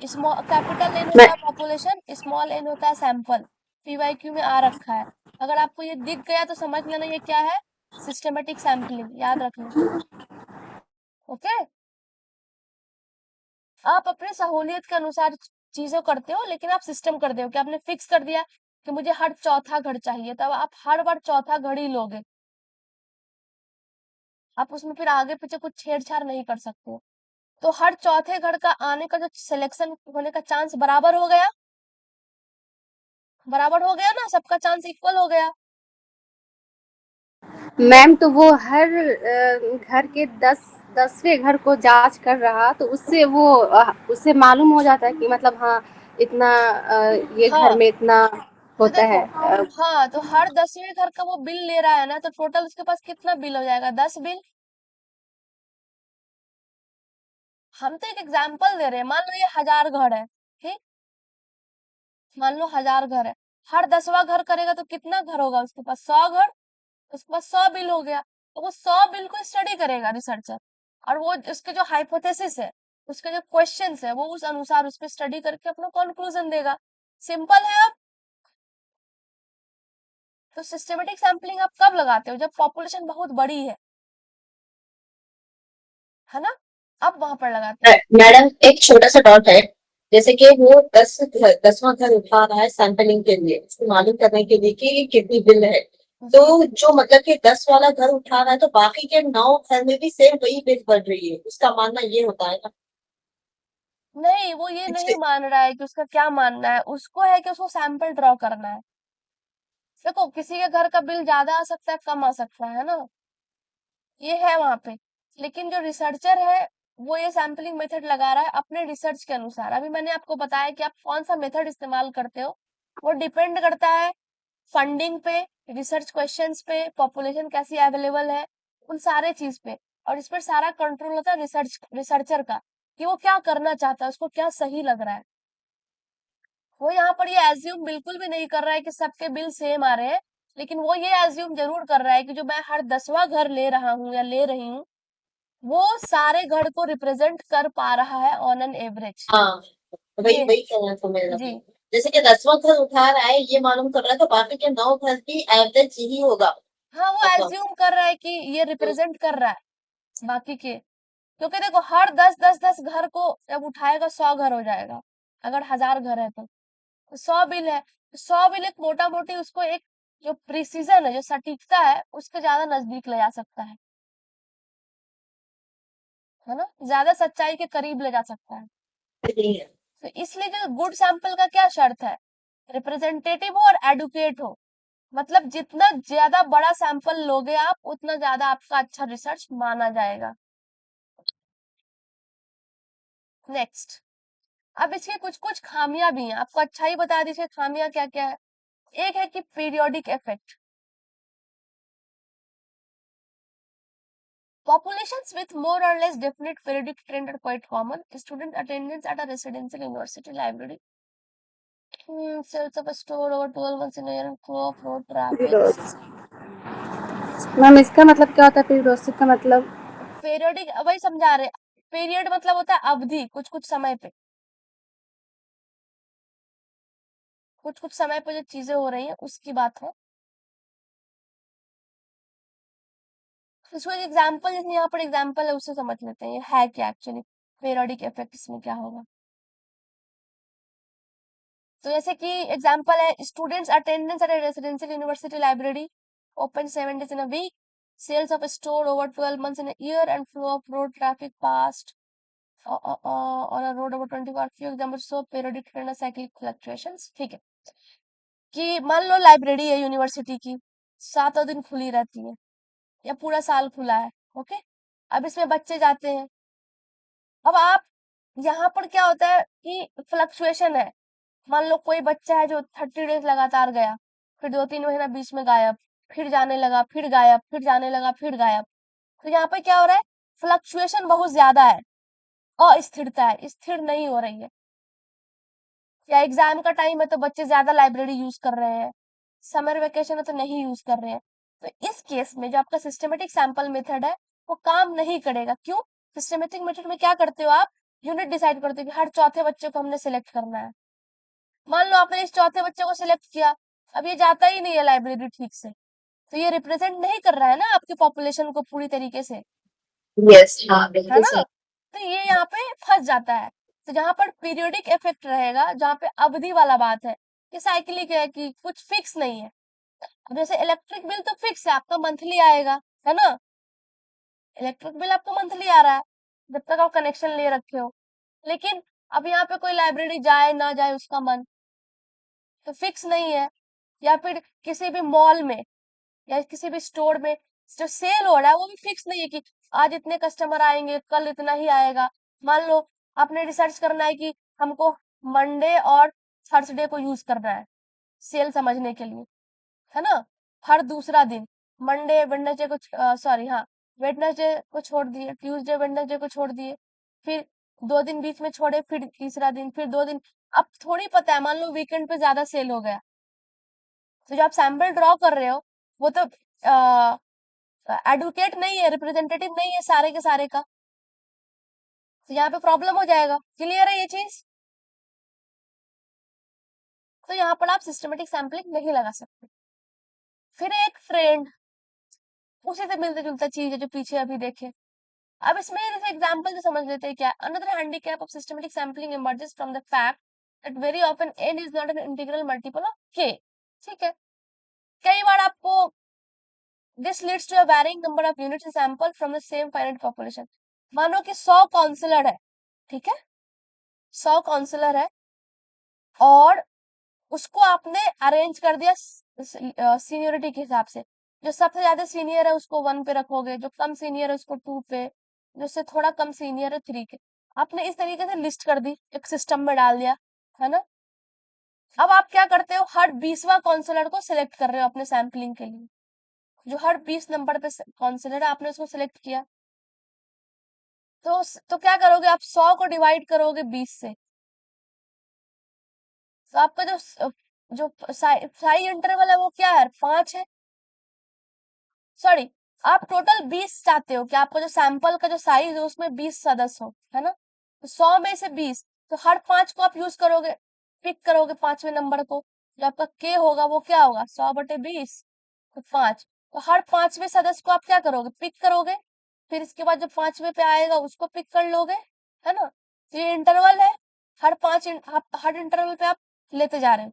स्मॉल कैपिटल N मैं होता है पॉपुलेशन, स्मॉल n होता है सैंपल। पीवाईक्यू में आ रखा है। अगर आपको ये दिख गया तो समझ लेना ये क्या है, सिस्टमेटिक सैंपलिंग, याद रख लो। ओके। आप अपने सहूलियत के अनुसार चीजों करते हो, लेकिन आप सिस्टम कर दो कि आपने फिक्स कर दिया कि मुझे हर चौथा घर चाहिए, तब आप हर बार चौथा घर ही लोगे। आप उसमें फिर आगे पीछे कुछ छेड़छाड़ नहीं कर सकते। तो हर चौथे घर का आने का जो सिलेक्शन होने का चांस बराबर हो गया, बराबर हो गया ना, सबका चांस इक्वल हो गया। मैम तो वो हर घर के 10वें घर को जांच कर रहा, तो उससे वो उससे मालूम हो जाता है कि मतलब हाँ इतना ये घर हाँ, में इतना तो होता देखो, है। हाँ, तो हर 10वें घर का वो बिल ले रहा है ना, तो टोटल उसके पास कितना बिल हो जाएगा? 10 बिल। हम तो एक एग्जाम्पल दे रहे हैं, मान लो ये 1000 घर है, ठीक। मान लो 1000 घर है, हर 10वां घर करेगा तो कितना घर होगा उसके पास? 100 घर। उसके पास 100 बिल हो गया, तो वो 100 बिल को स्टडी करेगा रिसर्चर, और वो उसके जो हाइपोथेसिस है, उसके जो क्वेश्चंस है, वो उस अनुसार उस पर स्टडी करके अपना कंक्लूजन देगा। सिंपल है। अब तो सिस्टमेटिक सैम्पलिंग आप कब लगाते हो? जब पॉपुलेशन बहुत बड़ी है ना, अब वहां पर लगाते हैं। मैडम एक छोटा सा डॉट है, जैसे कि वो 10वां घर उठा रहा है सैंपलिंग के लिए, इसको मालूम करने के लिए कि ये कितनी बिल है। तो जी, जो मतलब कि 10 वाला घर उठा रहा है तो बाकी के 9 घर में भी सेम वही बिल बढ़ रही है, उसका मानना ये होता है ना। नहीं, वो ये नहीं मान रहा है कि उसका क्या मानना है, उसको है कि उसको सैंपल ड्रॉ करना है। देखो किसी के घर का बिल ज्यादा आ सकता है, कम आ सकता है ना, ये है वहां पे। लेकिन जो रिसर्चर है वो ये सैम्पलिंग मेथड लगा रहा है अपने रिसर्च के अनुसार। अभी मैंने आपको बताया कि आप कौन सा मेथड इस्तेमाल करते हो, वो डिपेंड करता है फंडिंग पे, रिसर्च क्वेश्चंस पे, पॉपुलेशन कैसी अवेलेबल है, उन सारे चीज पे। और इस पर सारा कंट्रोल होता है रिसर्चर का, कि वो क्या करना चाहता है, उसको क्या सही लग रहा है। वो यहाँ पर ये एज्यूम बिल्कुल भी नहीं कर रहा है कि सबके बिल सेम आ रहे हैं, लेकिन वो ये एज्यूम जरूर कर रहा है कि जो मैं हर 10वां घर ले रहा हूँ या ले रही हूँ, वो सारे घर को रिप्रेजेंट कर पा रहा है ऑन एन एवरेज। हाँ, वही ये वही कहना था मेरा जी भी। जैसे कि 10वां घर उठा रहा है, ये मालूम कर रहा है, तो बाकी के 9 घर की एवरेज यही होगा। हाँ, वो मतलब एज्यूम कर रहा है कि ये रिप्रेजेंट कर रहा है बाकी के। क्योंकि देखो हर 10 10 10 घर को जब उठाएगा 100 घर हो जाएगा, अगर 1000 घर है तो 100 बिल है, 100 बिल एक मोटा मोटी उसको एक जो प्रिसीजन है, जो सटीकता है, उसके ज्यादा नजदीक ले जा सकता है ना, ज्यादा सच्चाई के करीब ले जा सकता है। नहीं है। तो इसलिए जो गुड सैंपल का क्या शर्त है, रिप्रेजेंटेटिव हो और एडुकेट हो। मतलब जितना ज्यादा बड़ा सैंपल लोगे आप, उतना ज्यादा आपका अच्छा रिसर्च माना जाएगा। नेक्स्ट, अब इसके कुछ कुछ खामियां भी हैं, आपको अच्छा ही बता दीजिए खामियां क्या क्या है। एक है कि periodic effect. Populations with more or less definite periodic trend are quite common. Student attendance at a residential university library. Sales of a store over 12 months in a year and flow of road traffic. Ma'am इसका मतलब क्या होता है periodic का मतलब? Periodic वही समझा रहे। पीरियड मतलब होता है अवधि, कुछ कुछ समय पे, कुछ कुछ समय पे जो चीजें हो रही हैं उसकी बात है। इसको एक एग्जाम्पल, जैसे यहाँ पर एग्जाम्पल है उससे समझ लेते हैं ये है क्या एक्चुअली, पीरियोडिक इफेक्ट इसमें क्या होगा। तो जैसे कि एग्जाम्पल है, students attendance eight residential university library open 7 days in a week, sales of a store over 12 months in a year, and flow of road traffic past on a road over 24 few examples show periodic trend and cyclic fluctuations। ठीक है, कि मान लो library है university की, 7 दिन खुली रहती है या पूरा साल खुला है, ओके। अब इसमें बच्चे जाते हैं। अब आप यहाँ पर क्या होता है कि फ्लक्चुएशन है। मान लो कोई बच्चा है जो 30 days लगातार गया, फिर 2 3 महीना बीच में गायब, फिर जाने लगा, फिर गायब, फिर जाने लगा, फिर गायब। तो यहाँ पे क्या हो रहा है, फ्लक्चुएशन बहुत ज्यादा है, अस्थिरता है, स्थिर नहीं हो रही है। या एग्जाम का टाइम है तो बच्चे ज्यादा लाइब्रेरी यूज कर रहे हैं, समर वेकेशन है तो नहीं यूज कर रहे हैं। तो इस केस में जो आपका सिस्टमेटिक सैंपल मेथड है वो काम नहीं करेगा। क्यों? सिस्टमेटिक मेथड में क्या करते हो आप, यूनिट डिसाइड करते हो कि हर चौथे बच्चे को हमने सिलेक्ट करना है। मान लो आपने इस चौथे बच्चे को सिलेक्ट किया, अब ये जाता ही नहीं है लाइब्रेरी ठीक से, तो ये रिप्रेजेंट नहीं कर रहा है ना आपकी पॉपुलेशन को पूरी तरीके से, यस, हाँ, है बिल्कुल ना। सही। तो ये यहाँ पे फंस जाता है। तो जहां पर पीरियोडिक इफेक्ट रहेगा, जहाँ पे अवधि वाला बात है, कि साइक्लिक है, कि कुछ फिक्स नहीं है। अब जैसे इलेक्ट्रिक बिल तो फिक्स है, आपका मंथली आएगा, है ना। इलेक्ट्रिक बिल आपका मंथली आ रहा है जब तक आप कनेक्शन ले रखे हो। लेकिन अब यहाँ पे कोई लाइब्रेरी जाए ना जाए उसका मन तो फिक्स नहीं है। या फिर किसी भी मॉल में या किसी भी स्टोर में जो सेल हो रहा है वो भी फिक्स नहीं है कि आज इतने कस्टमर आएंगे, कल इतना ही आएगा। मान लो आपने रिसर्च करना है कि हमको मंडे और थर्सडे को यूज करना है सेल समझने के लिए, है ना। हर दूसरा दिन, मंडे वेडनेसडे को सॉरी हाँ, वेडनेसडे को छोड़ दिए, ट्यूसडे वेडनेसडे को छोड़ दिए, फिर 2 दिन बीच में छोड़े, फिर तीसरा दिन, फिर 2 दिन। अब थोड़ी पता है, मान लो वीकेंड पे ज्यादा सेल हो गया, तो जो आप सैंपल ड्रॉ कर रहे हो वो तो एडवोकेट नहीं है, रिप्रेजेंटेटिव नहीं है सारे के सारे का। तो यहाँ पे प्रॉब्लम हो जाएगा। क्लियर है ये चीज? तो यहाँ पर आप सिस्टमेटिक सैंपलिंग नहीं लगा सकते। फिर एक ट्रेंड, उसी से मिलता जुलता चीज है जो पीछे अभी देखे। अब इसमें जैसे एग्जांपल से समझ लेते हैं क्या। Another handicap of systematic sampling emerges from the fact that very often n is not an integral multiple of k। ठीक है, कई बार आपको this leads to a varying number of units sample from the same finite population. मानो कि 100 counsellor है, ठीक है, 100 काउंसलर है और उसको आपने अरेंज कर दिया सीनियोरिटी के हिसाब से। जो सबसे ज्यादा सीनियर है उसको 1 पे रखोगे, जो कम सीनियर है उसको 2 पे, जो उससे थोड़ा कम सीनियर है 3 के। आपने इस तरीके से लिस्ट कर दी, एक सिस्टम में डाल दिया, है ना। अब आप क्या करते हो, हर 20वां काउंसलर को सिलेक्ट कर रहे हो अपने सैम्पलिंग के लिए। जो हर 20 नंबर पे काउंसलर है आपने उसको सिलेक्ट किया, तो क्या करोगे आप, 100 को डिवाइड करोगे 20 से। तो आपका जो साइज इंटरवल है वो क्या है, 5 है। सॉरी, आप टोटल 20 चाहते हो कि आपका जो सैंपल का जो साइज है उसमें 20 सदस्य हो, है ना। तो 100 में से 20, तो हर 5 को आप यूज करोगे, पिक करोगे 5वें नंबर को। जो आपका के होगा वो क्या होगा, 100/20, तो 5। तो हर 5वें सदस्य को आप क्या करोगे, पिक करोगे। फिर इसके बाद जो 5वें पे आएगा उसको पिक कर लोगे, है ना। तो ये इंटरवल है, हर इंटरवल पे आप लेते जा रहे हो।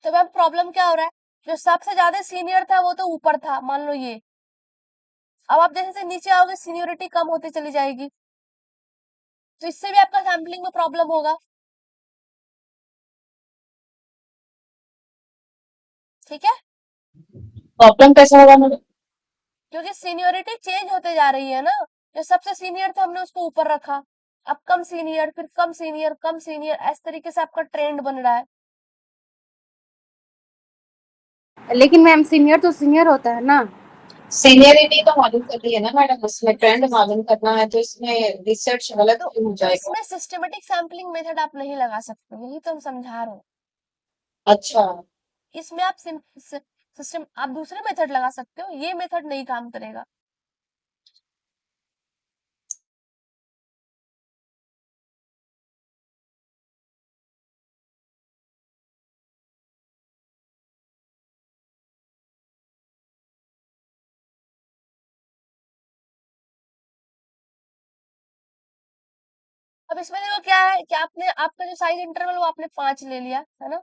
तो अब प्रॉब्लम क्या हो रहा है, जो सबसे ज्यादा सीनियर था वो तो ऊपर था, मान लो ये। अब आप जैसे जैसे नीचे आओगे सीनियोरिटी कम होती चली जाएगी, तो इससे भी आपका सैम्पलिंग में प्रॉब्लम होगा। ठीक है, प्रॉब्लम कैसा होगा मैडम? क्योंकि सीनियोरिटी चेंज होते जा रही है ना। जो सबसे सीनियर था हमने उसको ऊपर रखा, अब कम सीनियर, फिर कम सीनियर, कम सीनियर, इस तरीके से आपका ट्रेंड बन रहा है। लेकिन मैम सीनियर तो सीनियर होता है ना। सीनियरिटी तो मालूम करनी है ना मैडम, उसमें ट्रेंड मालूम करना है, तो इसमें रिसर्च गलत तो क्यों हो जाएगा? इसमें सिस्टमेटिक सैम्पलिंग मेथड आप नहीं लगा सकते, यही तो हम समझा रहे हैं। अच्छा। इसमें आप सिस्टम, आप दूसरे मेथड लगा सकते हो, ये मेथड नहीं काम करेगा। अब इसमें देखो क्या है कि आपने आपका जो साइज इंटरवल वो आपने 5 ले लिया, है ना।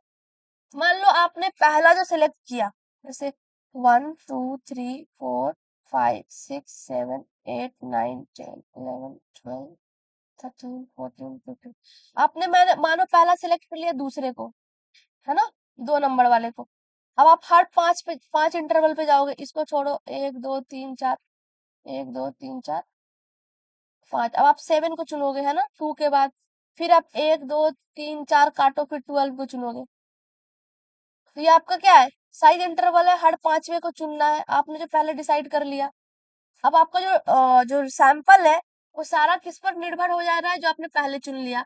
मान लो आपने पहला जो सिलेक्ट किया, जैसे 1 2 3 4 5 6 7 8 9 10 11 12 13 14 15। आपने मैंने मानो पहला सिलेक्ट कर लिया दूसरे को, है ना, 2 नंबर वाले को। अब आप हर 5 इंटरवल पे जाओगे, इसको छोड़ो, 1 2 3 4, 1 2 3 4 5। अब आप 7 को चुनोगे, है ना, 2 के बाद। फिर आप 1 2 3 4 काटो, फिर 12 को चुनोगे। तो ये आपका क्या है, साइज इंटरवल है, हर 5वें को चुनना है, आपने जो पहले डिसाइड कर लिया। अब आपका जो सैंपल है वो सारा किस पर निर्भर हो जा रहा है, जो आपने पहले चुन लिया।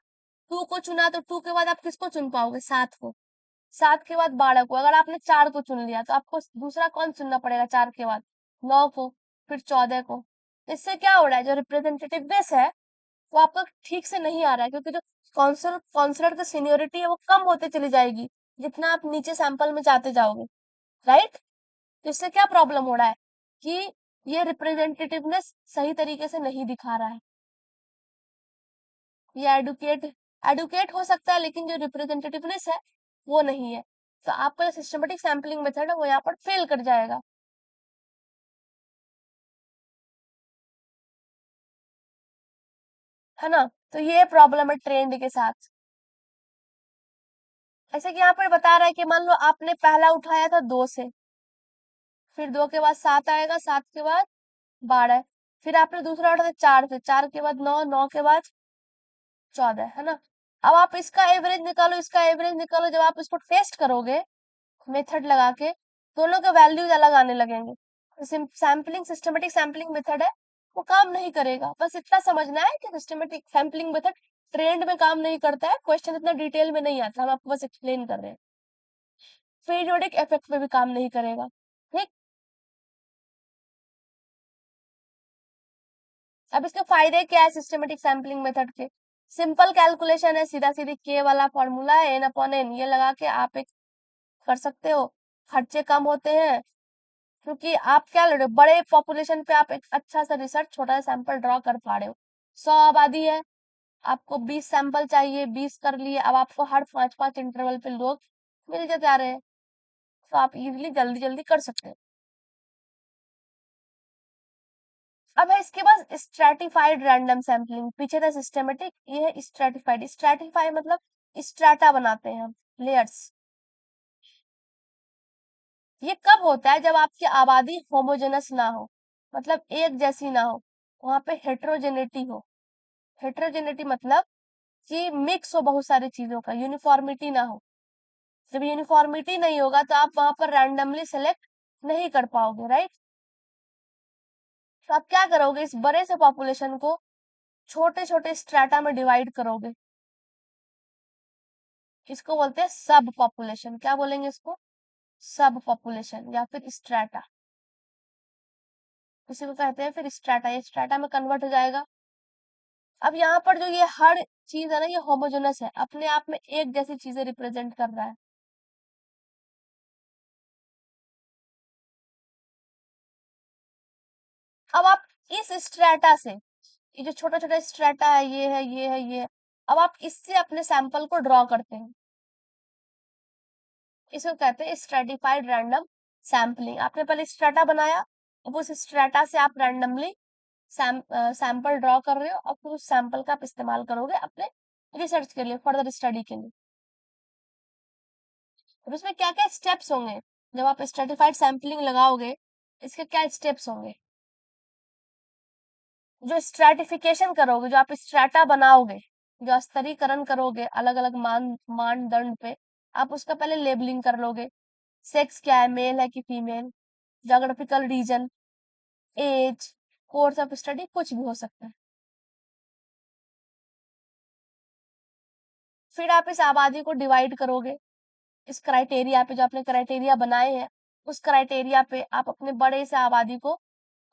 2 को चुना तो 2 के बाद आप किसको चुन पाओगे, 7 को। 7 के बाद 12 को। अगर आपने 4 को चुन लिया तो आपको दूसरा कौन चुनना पड़ेगा 4 के बाद, 9 को, फिर 14 को। इससे क्या हो रहा है, जो रिप्रेजेंटेटिवनेस है वो आपका ठीक से नहीं आ रहा है, क्योंकि जो काउंसलर की सीनियोरिटी है वो कम होते चली जाएगी जितना आप नीचे सैंपल में जाते जाओगे, राइट। तो इससे क्या प्रॉब्लम हो रहा है कि ये रिप्रेजेंटेटिवनेस सही तरीके से नहीं दिखा रहा है। ये एडुकेट एडुकेट हो सकता है, लेकिन जो रिप्रेजेंटेटिवनेस है वो नहीं है। तो आपका जो सिस्टमेटिक सैम्पलिंग मेथड है वो यहाँ पर फेल कर जाएगा, है ना। तो ये प्रॉब्लम है ट्रेंड के साथ। ऐसे कि यहाँ पर बता रहा है कि मान लो आपने पहला उठाया था 2 से, फिर 2 के बाद 7 आएगा, 7 के बाद 12, फिर आपने दूसरा उठाया 4 से, 4 के बाद 9, 9 के बाद 14, है ना। अब आप इसका एवरेज निकालो, इसका एवरेज निकालो, जब आप इसको टेस्ट करोगे मेथड लगा के, दोनों के वैल्यूज अलग आने लगेंगे। सैम्पलिंग सिस्टमेटिक सैम्पलिंग मेथड है वो काम नहीं करेगा। बस इतना समझना है कि सिस्टमेटिक सैम्पलिंग मेथड ट्रेंड में काम नहीं करता है, क्वेश्चन इतना डिटेल में नहीं आता, हम आपको बस एक्सप्लेन कर रहे हैं। पीरियोडिक इफेक्ट में भी काम नहीं करेगा, ठीक। अब इसके फायदे क्या है सिस्टमेटिक सैम्पलिंग मेथड के, सिंपल कैलकुलेशन है, सीधा सीधी के वाला फॉर्मूला है, n/n, ये लगा के आप एक कर सकते हो। खर्चे कम होते हैं, क्योंकि आप क्या ले रहे हो, बड़े पॉपुलेशन पे आप एक अच्छा सा रिसर्च, छोटा सा सैंपल ड्रॉ कर पा रहे हो। 100 आबादी है, आपको 20 सैंपल चाहिए, 20 कर लिए, अब आपको हर 5 5 इंटरवल पे लोग मिल जा रहे हैं, तो आप इजिली जल्दी जल्दी कर सकते हो। अब है इसके पास स्ट्रैटिफाइड रैंडम सैम्पलिंग, पीछे था सिस्टमेटिक, ये है स्ट्रैटिफाइड। स्ट्रैटिफाई मतलब स्ट्रैटा बनाते हैं हम, लेयर्स। ये कब होता है? जब आपकी आबादी होमोजेनस ना हो, मतलब एक जैसी ना हो, वहां पे हेट्रोजेनिटी हो। हेट्रोजेनिटी मतलब कि मिक्स हो बहुत सारी चीजों का, यूनिफॉर्मिटी ना हो। जब यूनिफॉर्मिटी नहीं होगा तो आप वहां पर रैंडमली सेलेक्ट नहीं कर पाओगे, राइट? तो आप क्या करोगे, इस बड़े से पॉपुलेशन को छोटे छोटे स्ट्रेटा में डिवाइड करोगे। इसको बोलते हैं सब पॉपुलेशन। क्या बोलेंगे इसको? सब पॉपुलेशन या फिर स्ट्रेटा। इसी को कहते हैं फिर स्ट्रेटा। ये स्ट्रेटा में कन्वर्ट हो जाएगा। अब यहाँ पर जो ये हर चीज है ना, ये होमोजेनस है, अपने आप में एक जैसी चीजें रिप्रेजेंट कर रहा है। अब आप इस स्ट्रेटा से, ये जो छोटा छोटा स्ट्रेटा है, ये है, ये है, ये है, अब आप इससे अपने सैंपल को ड्रॉ करते हैं। इसको कहते हैं स्ट्रेटिफाइड रैंडम सैम्पलिंग। आपने पहले स्ट्रेटा बनाया, अब उस स्ट्रेटा से आप रैंडमली सैंपल ड्रॉ कर रहे हो, और फिर उस सैंपल का आप इस्तेमाल करोगे अपने रिसर्च के लिए, फर्दर स्टडी के लिए। और उसमें क्या क्या स्टेप्स होंगे जब आप स्ट्रेटिफाइड सैंपलिंग लगाओगे? इसके क्या स्टेप्स होंगे? जो स्ट्रैटिफिकेशन करोगे, जो आप स्ट्रैटा बनाओगे, जो स्तरीकरण करोगे अलग अलग मानदंड पे, आप उसका पहले लेबलिंग कर लोगे। सेक्स क्या है, मेल है कि female, geographical region, age, course of study, कुछ भी हो सकता है। फिर आप इस आबादी को डिवाइड करोगे इस क्राइटेरिया पे, जो आपने क्राइटेरिया बनाए हैं, उस क्राइटेरिया पे आप अपने बड़े से आबादी को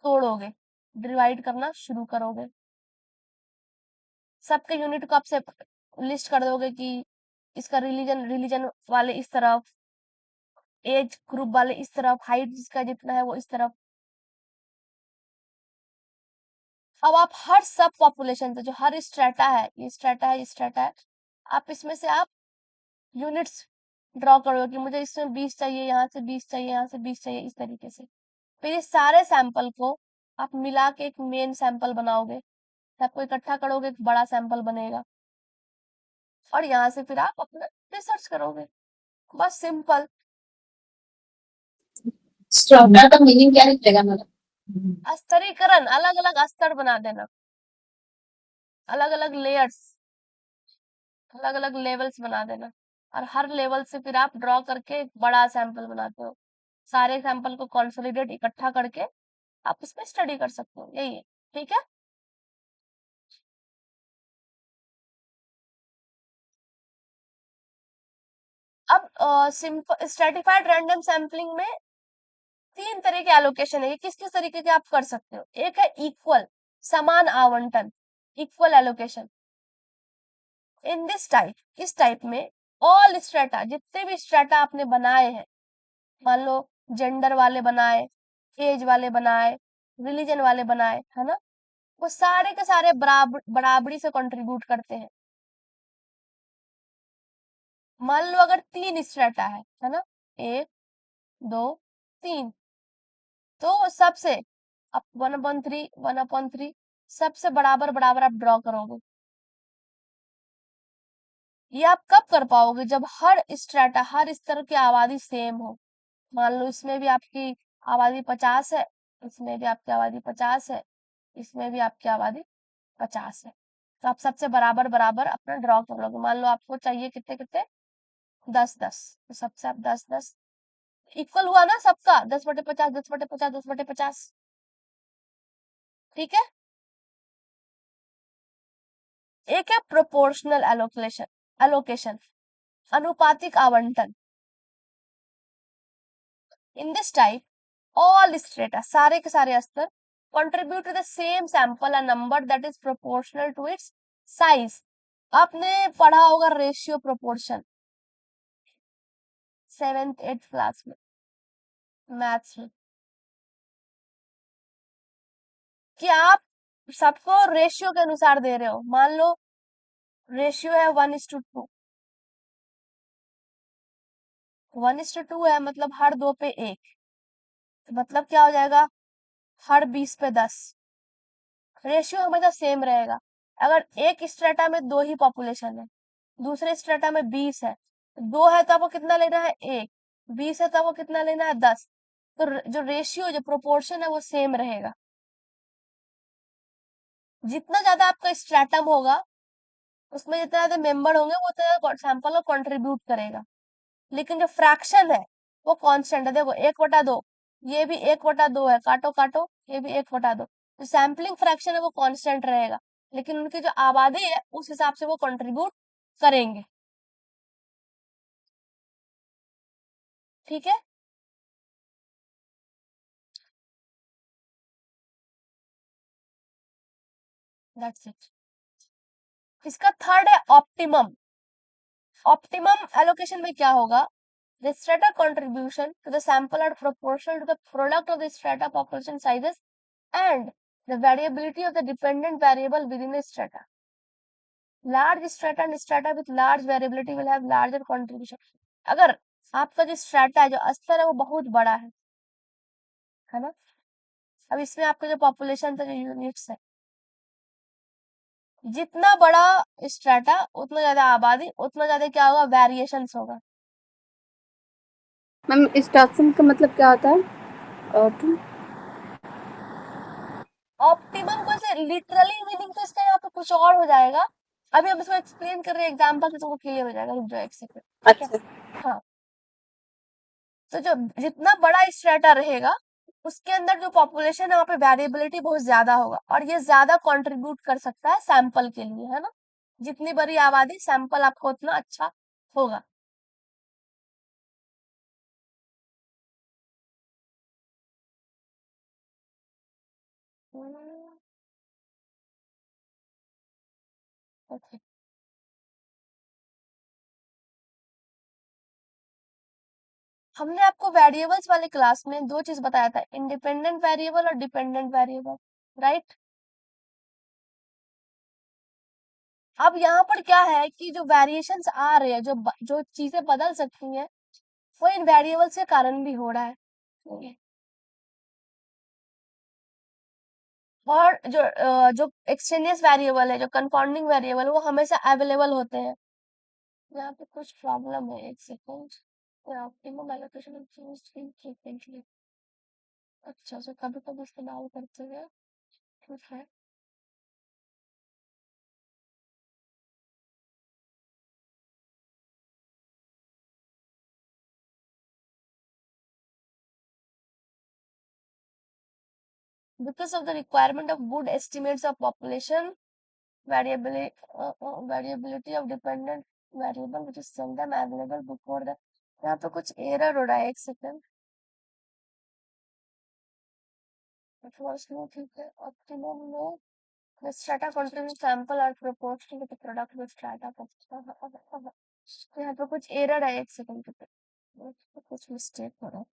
तोड़ोगे, डिवाइड करना शुरू करोगे। सबके यूनिट को आपसे लिस्ट कर दोगे कि इसका रिलीजन रिलीजन वाले इस तरफ, एज ग्रुप वाले इस तरफ, हाइट जिसका जितना है वो इस तरफ। अब आप हर सब पॉपुलेशन से, जो हर स्ट्रेटा है, ये स्ट्रेटा है, ये स्ट्रेटा है, आप इसमें से आप यूनिट्स ड्रॉ करोगे कि मुझे इसमें 20 चाहिए, यहाँ से 20 चाहिए, यहाँ से 20 चाहिए, इस तरीके से। फिर इस सारे सैंपल को आप मिला के एक मेन सैंपल बनाओगे, सबको इकट्ठा करोगे, एक बड़ा सैंपल बनेगा, और यहाँ से फिर आप अपना रिसर्च करोगे। बस सिंपल। स्ट्रक्चर का मीनिंग क्या निकलेगा मतलब? स्तरीकरण, अलग अलग स्तर बना देना, अलग अलग लेयर्स, अलग अलग लेवल्स बना देना, और हर लेवल से फिर आप ड्रॉ करके एक बड़ा सैंपल बनाते हो। सारे सैंपल को कंसोलिडेट इकट्ठा करके आप उसमें स्टडी कर सकते हो, यही है। ठीक है। अब सिंपल स्ट्रेटिफाइड रैंडम सैम्पलिंग में तीन तरह के एलोकेशन है। ये किस किस तरीके के आप कर सकते हो? एक है इक्वल, समान आवंटन, equal allocation. In this type, इस टाइप में ऑल स्ट्रेटा, जितने भी स्ट्रेटा आपने बनाए हैं, मान लो जेंडर वाले बनाए, एज वाले बनाए, रिलीजन वाले बनाए, है ना, वो सारे के सारे बराबरी से कंट्रीब्यूट करते हैं। मान लो अगर तीन स्ट्रेटा है ना, एक, दो, तीन, तो सबसे आप 1/3 1/3 सबसे बराबर बराबर आप ड्रॉ करोगे। ये आप कब कर पाओगे? जब हर स्ट्रेटा, हर स्तर की आबादी सेम हो। मान लो इसमें भी आपकी आबादी 50 है, इसमें भी आपकी आबादी 50 है, इसमें भी आपकी आबादी 50 है, तो आप सबसे बराबर बराबर अपना ड्रॉ कर लोगे। मान लो आपको चाहिए कितने कितने, 10-10, तो सबसे आप 10-10, इक्वल हुआ ना सबका, 10/50, 10/50, 10/50। ठीक है। एक है प्रोपोर्शनल एलोकेशन, एलोकेशन, अनुपातिक आवंटन। In this type all strata, सारे के सारे स्तर, contribute to the same sample a number that is proportional to its size। आपने पढ़ा होगा ratio proportion 7th 8th class में, मैथ्स में, कि आप सबको रेशियो के अनुसार दे रहे हो। मान लो रेशियो है 1:2, 1:2 है, मतलब हर 2 पे 1, तो मतलब क्या हो जाएगा, हर 20 पे 10, रेशियो हमेशा सेम रहेगा। अगर एक स्ट्रेटा में 2 ही पॉपुलेशन है, दूसरे स्ट्रेटा में 20 है, 2 है तो आपको कितना लेना है 1, 20 है तो आपको कितना लेना है 10। तो जो रेशियो जो प्रोपोर्शन है वो सेम रहेगा। जितना ज्यादा आपका स्ट्रेटम होगा उसमें जितना ज्यादा मेंबर होंगे वो उतना सैंपल को कंट्रीब्यूट करेगा। लेकिन जो फ्रैक्शन है वो कांस्टेंट है। देखो 1/2, ये भी 1/2 है, काटो काटो, ये भी 1/2। जो सैम्पलिंग फ्रैक्शन है वो कांस्टेंट रहेगा, लेकिन उनकी जो आबादी है उस हिसाब से वो कंट्रीब्यूट करेंगे। ठीक है, दैट्स इट। इसका थर्ड है ऑप्टिमम। ऑप्टिमम एलोकेशन में क्या होगा? The strata contribution to the sample are proportional to the product of the strata population sizes and the variability of the dependent variable within the strata. Large strata and strata with large variability will have larger contribution. अगर आपका जो strata है, जो स्तर है वो बहुत बड़ा है ना? अब इसमें आपका जो population था, जो यूनिट्स है, जितना बड़ा स्ट्रेटा उतना ज्यादा आबादी, उतना ज्यादा क्या होगा? वेरिएशंस होगा। मैम स्टार्टिंग का मतलब क्या होता है? ऑटो ऑप्टिमम को से लिटरली मीनिंग तो इसका यहाँ पे कुछ और हो जाएगा। अभी हम इसको एक्सप्लेन कर रहे हैं एग्जाम्पल से, तुमको क्लियर हो जाएगा। रुक जाओ एक सेकंड, ठीक है? अच्छा। हाँ, तो जो जितना बड़ा स्ट्रेटा रहेगा उसके अंदर जो पॉपुलेशन है वहाँ पे वेरिएबिलिटी बहुत ज्यादा होगा, और ये ज्यादा कंट्रीब्यूट कर सकता है सैंपल के लिए, है ना? जितनी बड़ी आबादी, सैंपल आपका उतना अच्छा होगा। ओके, हमने आपको वेरिएबल्स वाले क्लास में दो चीज बताया था, इंडिपेंडेंट वेरिएबल और डिपेंडेंट वेरिएबल, राइट? अब यहाँ पर क्या है कि जो वेरिएशंस आ रहे हैं, जो चीजें बदल सकती हैं, वो इन वेरिएबल्स के कारण भी हो रहा है। और जो एक्सचेंजेस वेरिएबल है, जो कंफाउंडिंग वेरिएबल, वो हमेशा अवेलेबल होते हैं। यहाँ पे कुछ प्रॉब्लम है, एक second. Optimum allocation of choose frequently. अच्छा, सो कभी कभी इस्तेमाल करते हैं, ठीक है। Because of the requirement of good estimates of population, variability of dependent variable which is seldom available before the, यहाँ पे कुछ एरर हो रहा है, एक सेकंड। ठीक है, ऑप्टिमम में the strata controlling sample are proportional to the product with strata यहाँ पे कुछ एरर है, एक सेकंड पे कुछ मिस्टेक हो रहा है।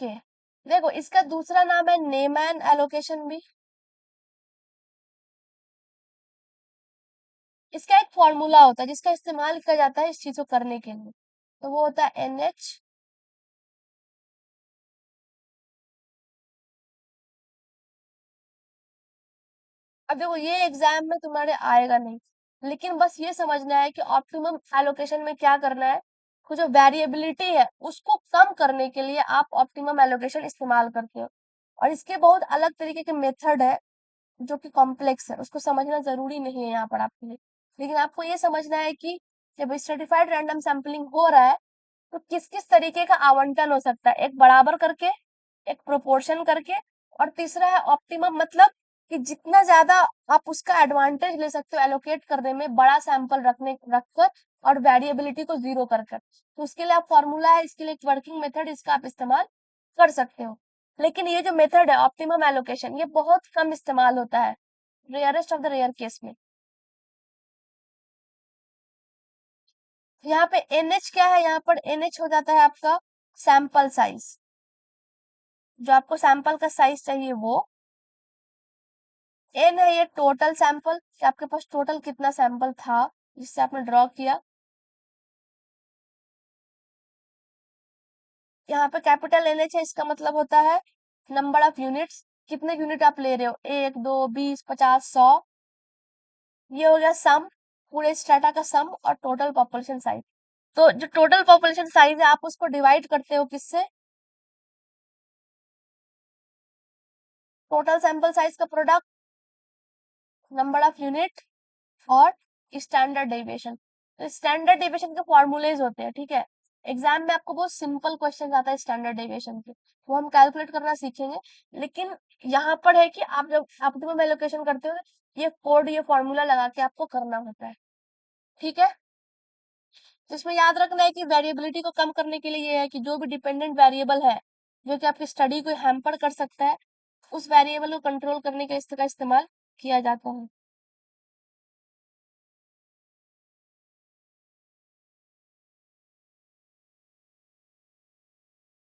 ओके, देखो इसका दूसरा नाम है नेमैन एलोकेशन भी। इसका एक फॉर्मूला होता है जिसका इस्तेमाल किया जाता है इस चीज को करने के लिए, तो वो होता है NH। अब देखो ये एग्जाम में तुम्हारे आएगा नहीं, लेकिन बस ये समझना है कि ऑप्टिमम एलोकेशन में क्या करना है, तो जो वेरिएबिलिटी है उसको कम करने के लिए आप ऑप्टिमम एलोकेशन इस्तेमाल करते हो। और इसके बहुत अलग तरीके के मेथड है जो कि कॉम्प्लेक्स है, उसको समझना जरूरी नहीं है यहाँ पर आपके लिए। लेकिन आपको ये समझना है कि जब स्ट्रेटिफाइड रैंडम सैम्पलिंग हो रहा है तो किस किस तरीके का आवंटन हो सकता है, एक बराबर करके, एक प्रोपोर्शन करके, और तीसरा है ऑप्टिमम, मतलब कि जितना ज्यादा आप उसका एडवांटेज ले सकते हो एलोकेट करने में, बड़ा सैंपल रखकर और वेरिएबिलिटी को जीरो कर कर। तो उसके लिए आप फॉर्मूला है, इसके लिए एक वर्किंग मेथड, इसका आप इस्तेमाल कर सकते हो। लेकिन ये जो मेथड है ऑप्टिमम एलोकेशन, ये बहुत कम इस्तेमाल होता है, rarest of the rare case में। यहाँ पे NH क्या है, यहाँ पर NH हो जाता है आपका सैंपल साइज, जो आपको सैंपल का साइज चाहिए वो। N है ये टोटल सैंपल, कि आपके पास टोटल कितना सैंपल था जिससे आपने ड्रॉ किया। यहाँ पे कैपिटल NH है, इसका मतलब होता है नंबर ऑफ यूनिट्स, कितने यूनिट आप ले रहे हो, 1 2 20 50 100। ये हो गया सम, पूरे स्ट्रेटा का सम, और टोटल पॉपुलेशन साइज। तो जो टोटल पॉपुलेशन साइज है आप उसको डिवाइड करते हो किससे, टोटल सैंपल साइज का प्रोडक्ट, नंबर ऑफ यूनिट, और स्टैंडर्ड डेविएशन। तो स्टैंडर्ड डेविएशन के फॉर्मूलेज होते हैं, ठीक है। एग्जाम में आपको बहुत सिंपल क्वेश्चन आता है स्टैंडर्ड डेविएशन के, वो हम कैलकुलेट करना सीखेंगे। लेकिन यहाँ पर है कि आप जब ऑप्टिमम एलोकेशन करते हो, ये कोड, ये फॉर्मूला लगा के आपको करना होता है, ठीक है। तो इसमें याद रखना है कि वेरिएबिलिटी को कम करने के लिए ये है कि जो भी डिपेंडेंट वेरिएबल है जो कि आपकी स्टडी को हैम्पर कर सकता है, उस वेरिएबल को कंट्रोल करने का इसका इस्तेमाल किया जाता है।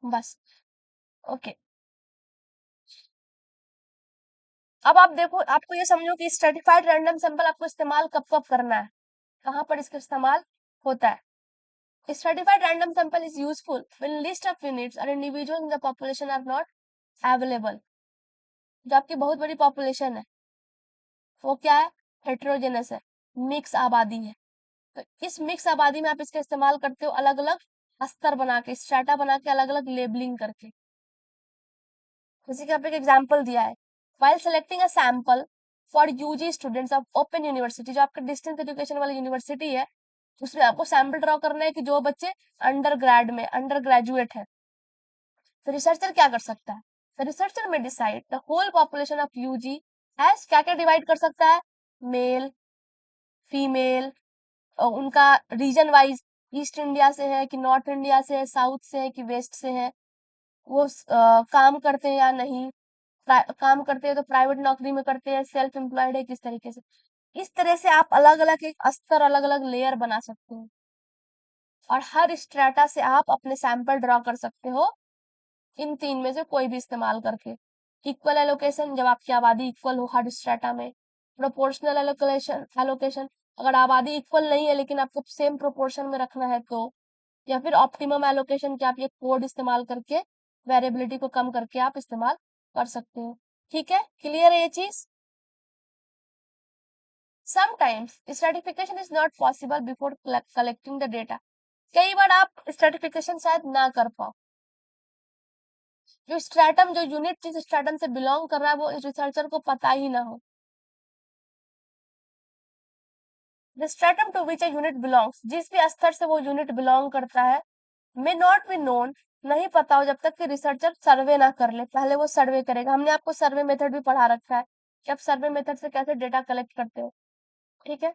बस, ओके। अब आप देखो, आपको ये समझो कि स्ट्रेटिफाइड रैंडम सैंपल आपको इस्तेमाल कब कब करना है, कहाँ पर इसका इस्तेमाल होता है। Stratified random sample is useful when list of units और individual in the population are not available. जो आपकी बहुत बड़ी पॉपुलेशन है वो क्या है, हेट्रोजेनस है, मिक्स आबादी है। तो इस मिक्स आबादी में आप इसका इस्तेमाल करते हो अलग अलग स्तर बना के, स्ट्रेटा बना के, अलग अलग लेबलिंग करके। जैसे कि आपने एक एग्जांपल दिया है, while selecting a sample for UG students of open university, जो आपका डिस्टेंस एजुकेशन वाली यूनिवर्सिटी है, उसमें आपको सैंपल ड्रॉ करना है कि जो बच्चे अंडर ग्रेजुएट है। तो रिसर्चर क्या कर सकता है, द रिसर्चर में decide the whole population of UG age, क्या क्या डिवाइड कर सकता है, मेल, फीमेल, उनका रीजन वाइज, ईस्ट इंडिया से है कि नॉर्थ इंडिया से है, साउथ से है कि वेस्ट से है, वो काम करते हैं या नहीं, काम करते हैं तो प्राइवेट नौकरी में करते हैं, सेल्फ एम्प्लॉयड है, किस तरीके से। इस तरह से आप अलग अलग एक स्तर, अलग अलग लेयर बना सकते हो, और हर स्ट्रेटा से आप अपने सैंपल ड्रॉ कर सकते हो, इन तीन में से कोई भी इस्तेमाल करके। इक्वल एलोकेशन, जब आपकी आबादी इक्वल हो हर स्ट्रेटा में। प्रोपोर्शनल एलोकेशन एलोकेशन, अगर आबादी इक्वल नहीं है लेकिन आपको सेम प्रोपोर्शन में रखना है तो। या फिर ऑप्टिमम एलोकेशन, कि आप ये कोड इस्तेमाल करके वेरिएबिलिटी को कम करके आप इस्तेमाल कर सकते हो। ठीक है, क्लियर है ये चीज। Sometimes stratification is not possible before collecting the data. कई बार आप स्ट्रेटिफिकेशन शायद ना कर पाओ, जो स्ट्रेटम, जो यूनिट जिस स्ट्रेटम से बिलोंग कर रहा है वो रिसर्चर को पता ही ना हो। The stratum to which a unit belongs, जिस भी स्तर से वो यूनिट बिलोंग करता है, मे नॉट बी नोन, नहीं पता हो जब तक कि रिसर्चर सर्वे ना कर ले। पहले वो सर्वे करेगा, हमने आपको सर्वे मेथड भी पढ़ा रखा है कि आप सर्वे मेथड से कैसे डेटा कलेक्ट करते हो, ठीक है।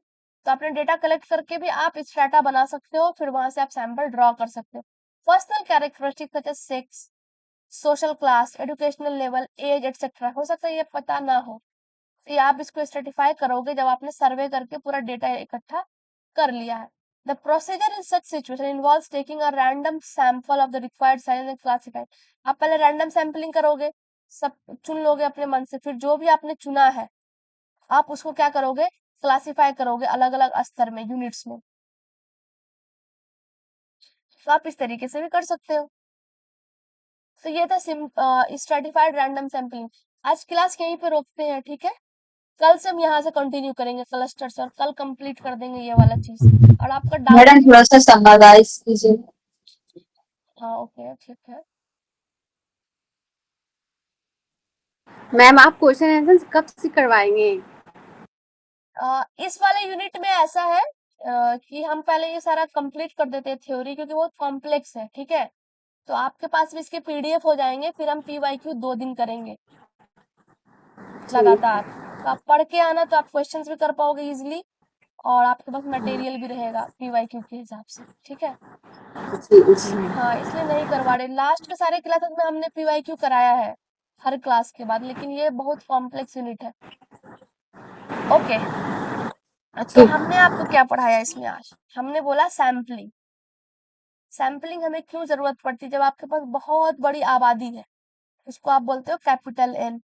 तो आपने डेटा कलेक्ट करके भी आप स्ट्रेटा बना सकते हो, फिर वहां से आप सैंपल ड्रॉ कर सकते हो। Personal characteristic such as sex, social class, educational level, age etcetera, हो सकता है ये पता ना हो, तो ये आप इसको स्ट्रेटिफाई करोगे जब आपने सर्वे करके पूरा डेटा इकट्ठा कर लिया है। The procedure in such situation involves taking a random sample of the required size and classify. आप पहले रैंडम सैंपलिंग करोगे, सब चुन लोगे अपने मन से, फिर जो भी आपने चुना है आप उसको क्या करोगे, क्लासिफाई करोगे अलग अलग स्तर में, यूनिट्स में। तो आप इस तरीके से भी कर सकते हो। तो ये था स्ट्रेटिफाइड रैंडम सैंपलिंग। आज क्लास यहीं पे रोकते हैं, ठीक है। कल से हम यहाँ से कंटिन्यू करेंगे क्लस्टर से, और कल कंप्लीट कर देंगे ये वाला चीज। और आपका डाउट, मैडम थोड़ा सा समराइज कीजिए। हाँ ओके ठीक है। मैम आप क्वेश्चन आंसर कब से करवाएंगे? इस वाले यूनिट में ऐसा है कि हम पहले ये सारा कंप्लीट कर देते हैं थ्योरी, क्योंकि वो कॉम्प्लेक्स है, ठीक है। तो आपके पास भी इसके PDF हो जाएंगे, फिर हम PYQ 2 दिन करेंगे। लगातार। तो आप पढ़ के आना, तो आप क्वेश्चंस भी कर पाओगे इजीली, और आपके पास मटेरियल भी रहेगा पीवाईक्यू के हिसाब से, ठीक है। जी हाँ, इसलिए नहीं करवा रहे। लास्ट के सारे क्लासेस में हमने पीवाईक्यू कराया है हर क्लास के बाद, लेकिन ये बहुत कॉम्प्लेक्स यूनिट है। ओके, तो ठीक। हमने आपको क्या पढ़ाया इसमें आज? हमने बोला सैम्पलिंग। सैम्पलिंग हमें क्यों जरूरत पड़ती है? जब आपके पास बहुत बड़ी आबादी है, उसको आप बोलते हो कैपिटल एन।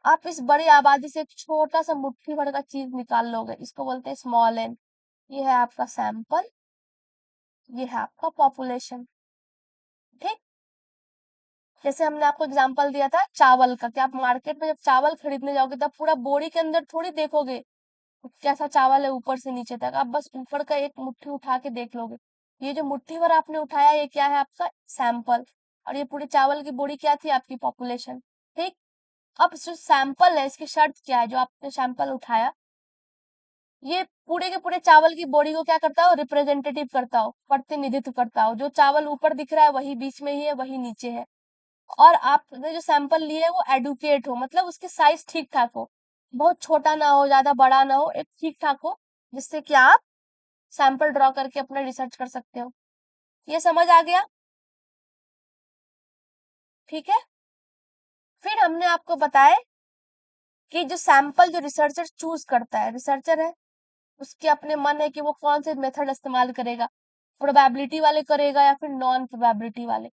आप इस बड़ी आबादी से एक छोटा सा मुट्ठी भर का चीज निकाल लोगे, इसको बोलते हैं स्मॉल एन। ये है आपका सैंपल, ये है आपका पॉपुलेशन, ठीक। जैसे हमने आपको एग्जांपल दिया था चावल का, कि आप मार्केट में जब चावल खरीदने जाओगे तब पूरा बोरी के अंदर थोड़ी देखोगे कैसा चावल है ऊपर से नीचे तक, आप बस ऊपर का एक मुट्ठी उठा के देख लोगे। ये जो मुट्ठी भर आपने उठाया, ये क्या है? आपका सैंपल। और ये पूरी चावल की बोरी क्या थी? आपकी पॉपुलेशन, ठीक। अब जो सैंपल है, इसकी शर्त क्या है? जो आपने सैंपल उठाया, ये पूरे के पूरे चावल की बोरी को क्या करता हो? रिप्रेजेंटेटिव करता हो, प्रतिनिधित्व करता हो। जो चावल ऊपर दिख रहा है वही बीच में ही है, वही नीचे है। और आपने जो सैंपल लिए है वो एडुकेट हो, मतलब उसकी साइज ठीक ठाक हो, बहुत छोटा ना हो, ज्यादा बड़ा ना हो, एक ठीक ठाक हो, जिससे कि आप सैंपल ड्रॉ करके अपना रिसर्च कर सकते हो। ये समझ आ गया? ठीक है। फिर हमने आपको बताया कि जो सैंपल जो रिसर्चर चूज करता है, रिसर्चर है, उसके अपने मन है कि वो कौन से मेथड इस्तेमाल करेगा, प्रोबेबिलिटी वाले करेगा या फिर नॉन प्रोबेबिलिटी वाले।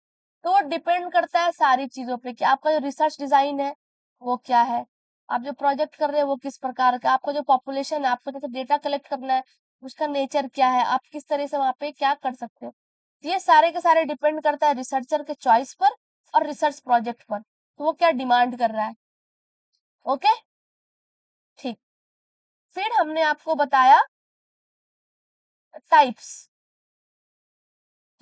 तो वो डिपेंड करता है सारी चीजों पे, कि आपका जो रिसर्च डिजाइन है वो क्या है, आप जो प्रोजेक्ट कर रहे हैं वो किस प्रकार का, आपका जो पॉपुलेशन है, आपको जैसे डेटा कलेक्ट करना है, उसका नेचर क्या है, आप किस तरह से वहां पे क्या कर सकते हो। ये सारे के सारे डिपेंड करता है रिसर्चर के चॉइस पर और रिसर्च प्रोजेक्ट पर, तो वो क्या डिमांड कर रहा है। ओके, ठीक। फिर हमने आपको बताया टाइप्स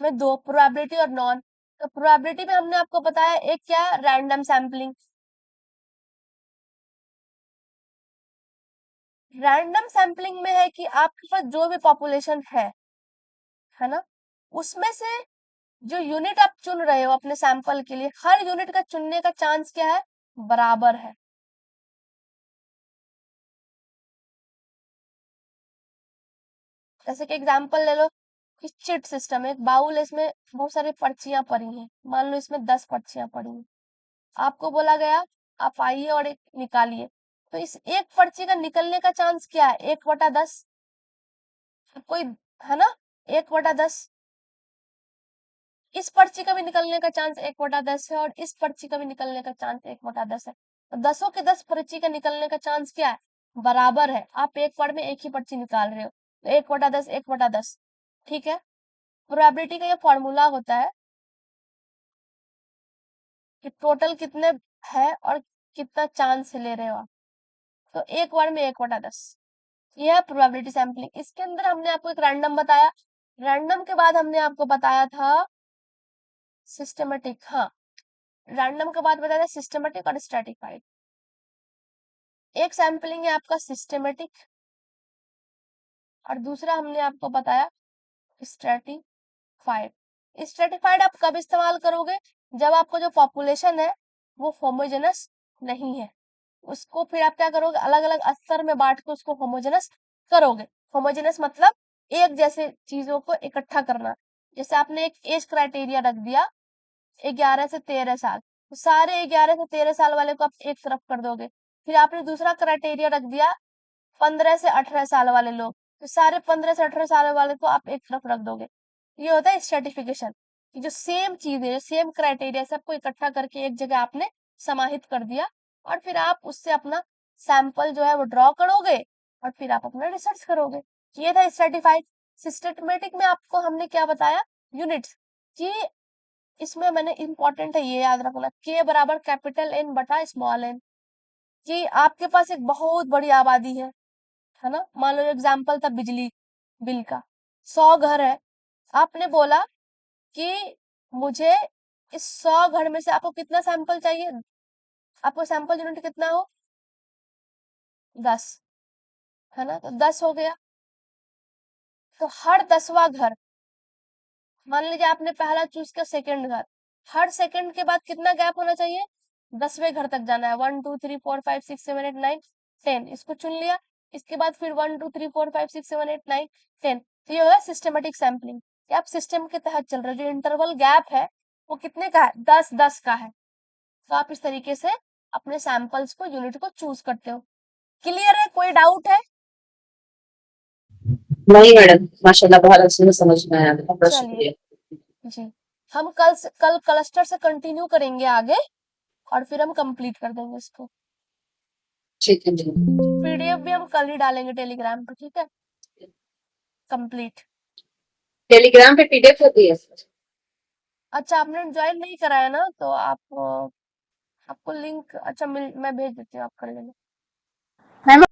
में दो, प्रोबेबिलिटी और नॉन। तो प्रोबेबिलिटी में हमने आपको बताया एक क्या है? Random sampling. रैंडम सैम्पलिंग में है कि आपके पास जो भी पॉपुलेशन है ना, उसमें से जो यूनिट आप चुन रहे हो अपने सैंपल के लिए, हर यूनिट का चुनने का चांस क्या है? बराबर है। जैसे कि एग्जांपल ले लो कि चिट सिस्टम है, एक बाउल है, इसमें बहुत सारी पर्चियां पड़ी हैं, मान लो इसमें 10 पर्चियां पड़ी हैं। आपको बोला गया आप आइए और एक निकालिए, तो इस एक पर्ची का निकलने का चांस क्या है? 1/10। कोई, है ना, 1/10। इस पर्ची का भी निकलने का चांस 1/10 है, और इस पर्ची का भी निकलने का चांस 1/10 है। तो 10 के 10 पर्ची का निकलने का चांस क्या है? बराबर है। आप एक बार में एक ही पर्ची निकाल रहे हो, तो 1/10, 1/10, ठीक है। प्रोबेबिलिटी का ये फॉर्मूला होता है कि टोटल कितने है और कितना चांस ले रहे हो आप। तो एक बार में 1/10, ये है प्रोबेबिलिटी सैम्पलिंग। इसके अंदर हमने आपको एक रैंडम बताया, रैंडम के बाद हमने आपको बताया था सिस्टमेटिक। हाँ, रैंडम के बाद बताया था सिस्टमेटिक और स्ट्रेटिफाइड। एक सैम्पलिंग है आपका सिस्टमेटिक, और दूसरा हमने आपको बताया स्ट्रेटिफाइड। स्ट्रेटिफाइड आप कब इस्तेमाल करोगे? जब आपका जो पॉपुलेशन है वो होमोजेनस नहीं है, उसको फिर आप क्या करोगे? अलग अलग स्तर में बांट के उसको होमोजेनस करोगे। होमोजेनस मतलब एक जैसे चीजों को इकट्ठा करना। जैसे आपने एक एज क्राइटेरिया रख दिया 11 से 13 साल, तो सारे 11 से 13 साल वाले को आप एक तरफ कर दोगे। फिर आपने दूसरा क्राइटेरिया रख दिया 15 से 18 साल वाले लोग, तो सारे 15 से 18 साल वाले को आप एक तरफ रख दोगे। ये होता है स्ट्रेटिफिकेशन, कि जो सेम चीज है, सेम क्राइटेरिया, सबको इकट्ठा करके एक जगह आपने समाहित कर दिया, और फिर आप उससे अपना सैंपल जो है वो ड्रॉ करोगे, और फिर आप अपना रिसर्च करोगे। ये था स्ट्रेटिफाइड। सिस्टमेटिक में आपको हमने क्या बताया? यूनिट्स, कि इसमें मैंने इंपॉर्टेंट है ये याद रखना, के बराबर कैपिटल एन बटा स्मॉल एन। कि आपके पास एक बहुत बड़ी आबादी है ना, मान लो एग्जाम्पल था बिजली बिल का, 100 घर है। आपने बोला कि मुझे इस 100 घर में से आपको कितना सैंपल चाहिए? आपको सैंपल यूनिट कितना हो? 10, है ना, तो 10 हो गया। तो हर 10वां घर, मान लीजिए आपने पहला चूज किया सेकंड घर, हर सेकंड के बाद कितना गैप होना चाहिए? 10वें घर तक जाना है, 1 2 3 4 5 6 7 8 9 10, इसको चुन लिया। इसके बाद फिर 1 2 3 4 5 6 7 8 9 10, तो ये है सिस्टमेटिक सैम्पलिंग। आप सिस्टम के तहत चल रहे हो, जो इंटरवल गैप है वो कितने का है, 10 का है। तो आप इस तरीके से अपने सैंपल्स को, यूनिट को चूज करते हो। क्लियर है, कोई डाउट है? नहीं मैडम, माशाल्लाह बहुत अच्छे से समझ में आया, बहुत चलिए शुक्रिया। जी, हम कल क्लस्टर से कंटिन्यू करेंगे आगे, और फिर हम कंप्लीट कर देंगे इसको। ठीक है जी। पीडीएफ भी हम कल ही डालेंगे टेलीग्राम पे, ठीक है, कंप्लीट। टेलीग्राम पे पीडीएफ होती है? अच्छा, आपने ज्वाइन नहीं कराया ना, तो आपको लिंक, अच्छा मैं भेज देती हूँ, आप कर लेना। मैम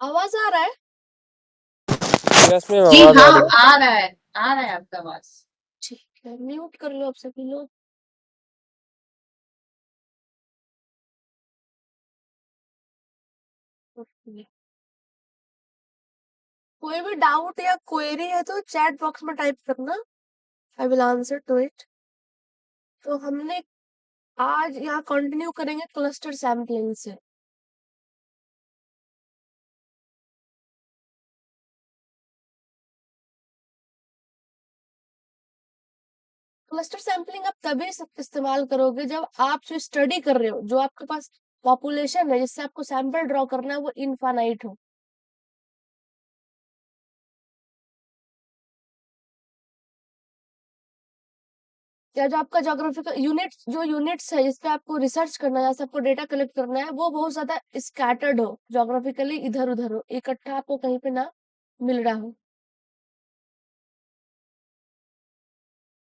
आवाज आ रहा है? यस मैम, जी आवाज हाँ, आ रही है। आ रहा है, आ रहा है आपका आवाज। ठीक है, म्यूट कर लो आप सभी लोग। ओके। कोई भी डाउट या क्वेरी है तो चैट बॉक्स में टाइप करना, I will answer to it. तो हमने आज यहाँ कंटिन्यू करेंगे क्लस्टर सैम्पलिंग से। क्लस्टर सैम्पलिंग आप तभी इस्तेमाल करोगे जब आप जो स्टडी कर रहे हो, जो आपके पास पॉपुलेशन है जिससे आपको सैंपल ड्रॉ करना है, वो इनफाइनाइट हो। या जो आपका जोग्राफिकल यूनिट, जो यूनिट्स है जिसपे आपको रिसर्च करना है, जैसे आपको डेटा कलेक्ट करना है, वो बहुत ज्यादा स्कैटर्ड हो, जोग्राफिकली इधर उधर हो, इकट्ठा आपको कहीं पे ना मिल रहा हो।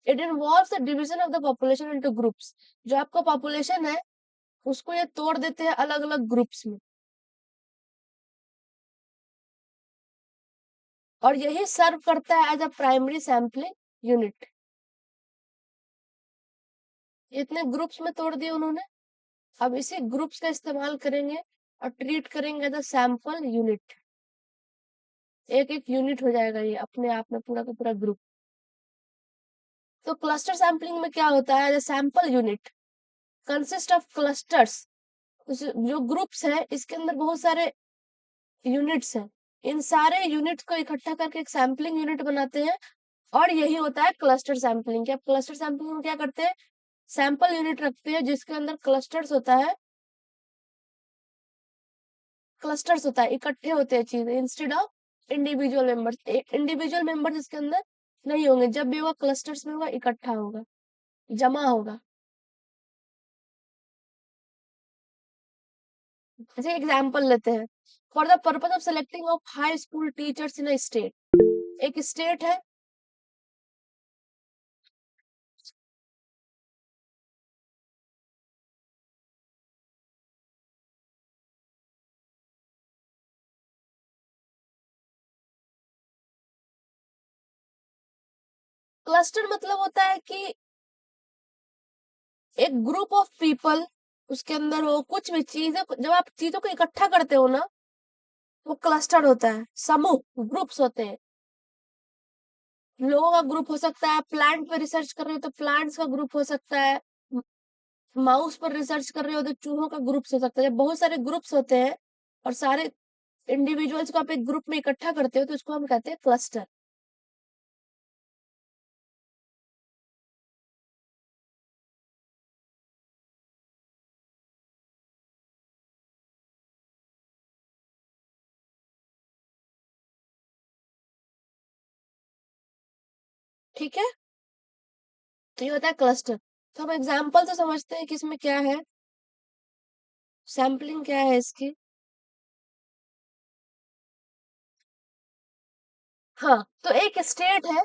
It involves the division of the population into groups. जो आपका पॉपुलेशन है उसको ये तोड़ देते हैं अलग अलग ग्रुप्स में, और यही सर्व करता है as a primary sampling unit. इतने ग्रुप्स में तोड़ दिए उन्होंने, अब इसी ग्रुप्स का इस्तेमाल करेंगे और ट्रीट करेंगे एज अ सैंपल यूनिट। एक एक यूनिट हो जाएगा ये अपने आप में, पूरा का पूरा ग्रुप। तो क्लस्टर सैम्पलिंग में क्या होता है, as a sample unit consist of clusters. जो ग्रुप्स है इसके अंदर बहुत सारे यूनिट्स हैं, इन सारे यूनिट्स को इकट्ठा करके एक सैम्पलिंग यूनिट बनाते हैं, और यही होता है क्लस्टर सैम्पलिंग। क्या क्लस्टर सैम्पलिंग में क्या करते हैं, सैंपल यूनिट रखते हैं जिसके अंदर क्लस्टर्स होता है, क्लस्टर्स होता है, इकट्ठे होते हैं चीजें, instead of individual members. Individual members इसके अंदर नहीं होंगे, जब भी होगा क्लस्टर्स में होगा, इकट्ठा होगा, जमा होगा। जैसे एग्जाम्पल लेते हैं, for the purpose of selecting of high school teachers in a state. एक स्टेट है, क्लस्टर मतलब होता है कि एक ग्रुप ऑफ पीपल उसके अंदर हो कुछ भी चीजें, जब आप चीजों को इकट्ठा करते हो ना, वो क्लस्टर होता है, समूह, ग्रुप्स होते हैं। लोगों का ग्रुप हो सकता है, प्लांट पे रिसर्च कर रहे हो तो प्लांट्स का ग्रुप हो सकता है, माउस पर रिसर्च कर रहे हो तो चूहों का ग्रुप्स हो सकता है। जब बहुत सारे ग्रुप्स होते हैं और सारे इंडिविजुअल्स को आप एक ग्रुप में इकट्ठा करते हो तो उसको हम कहते हैं क्लस्टर। ठीक है, तो ये होता है क्लस्टर। तो हम एग्जाम्पल तो समझते हैं कि इसमें क्या है, सैम्पलिंग क्या है इसकी। हाँ, तो एक स्टेट है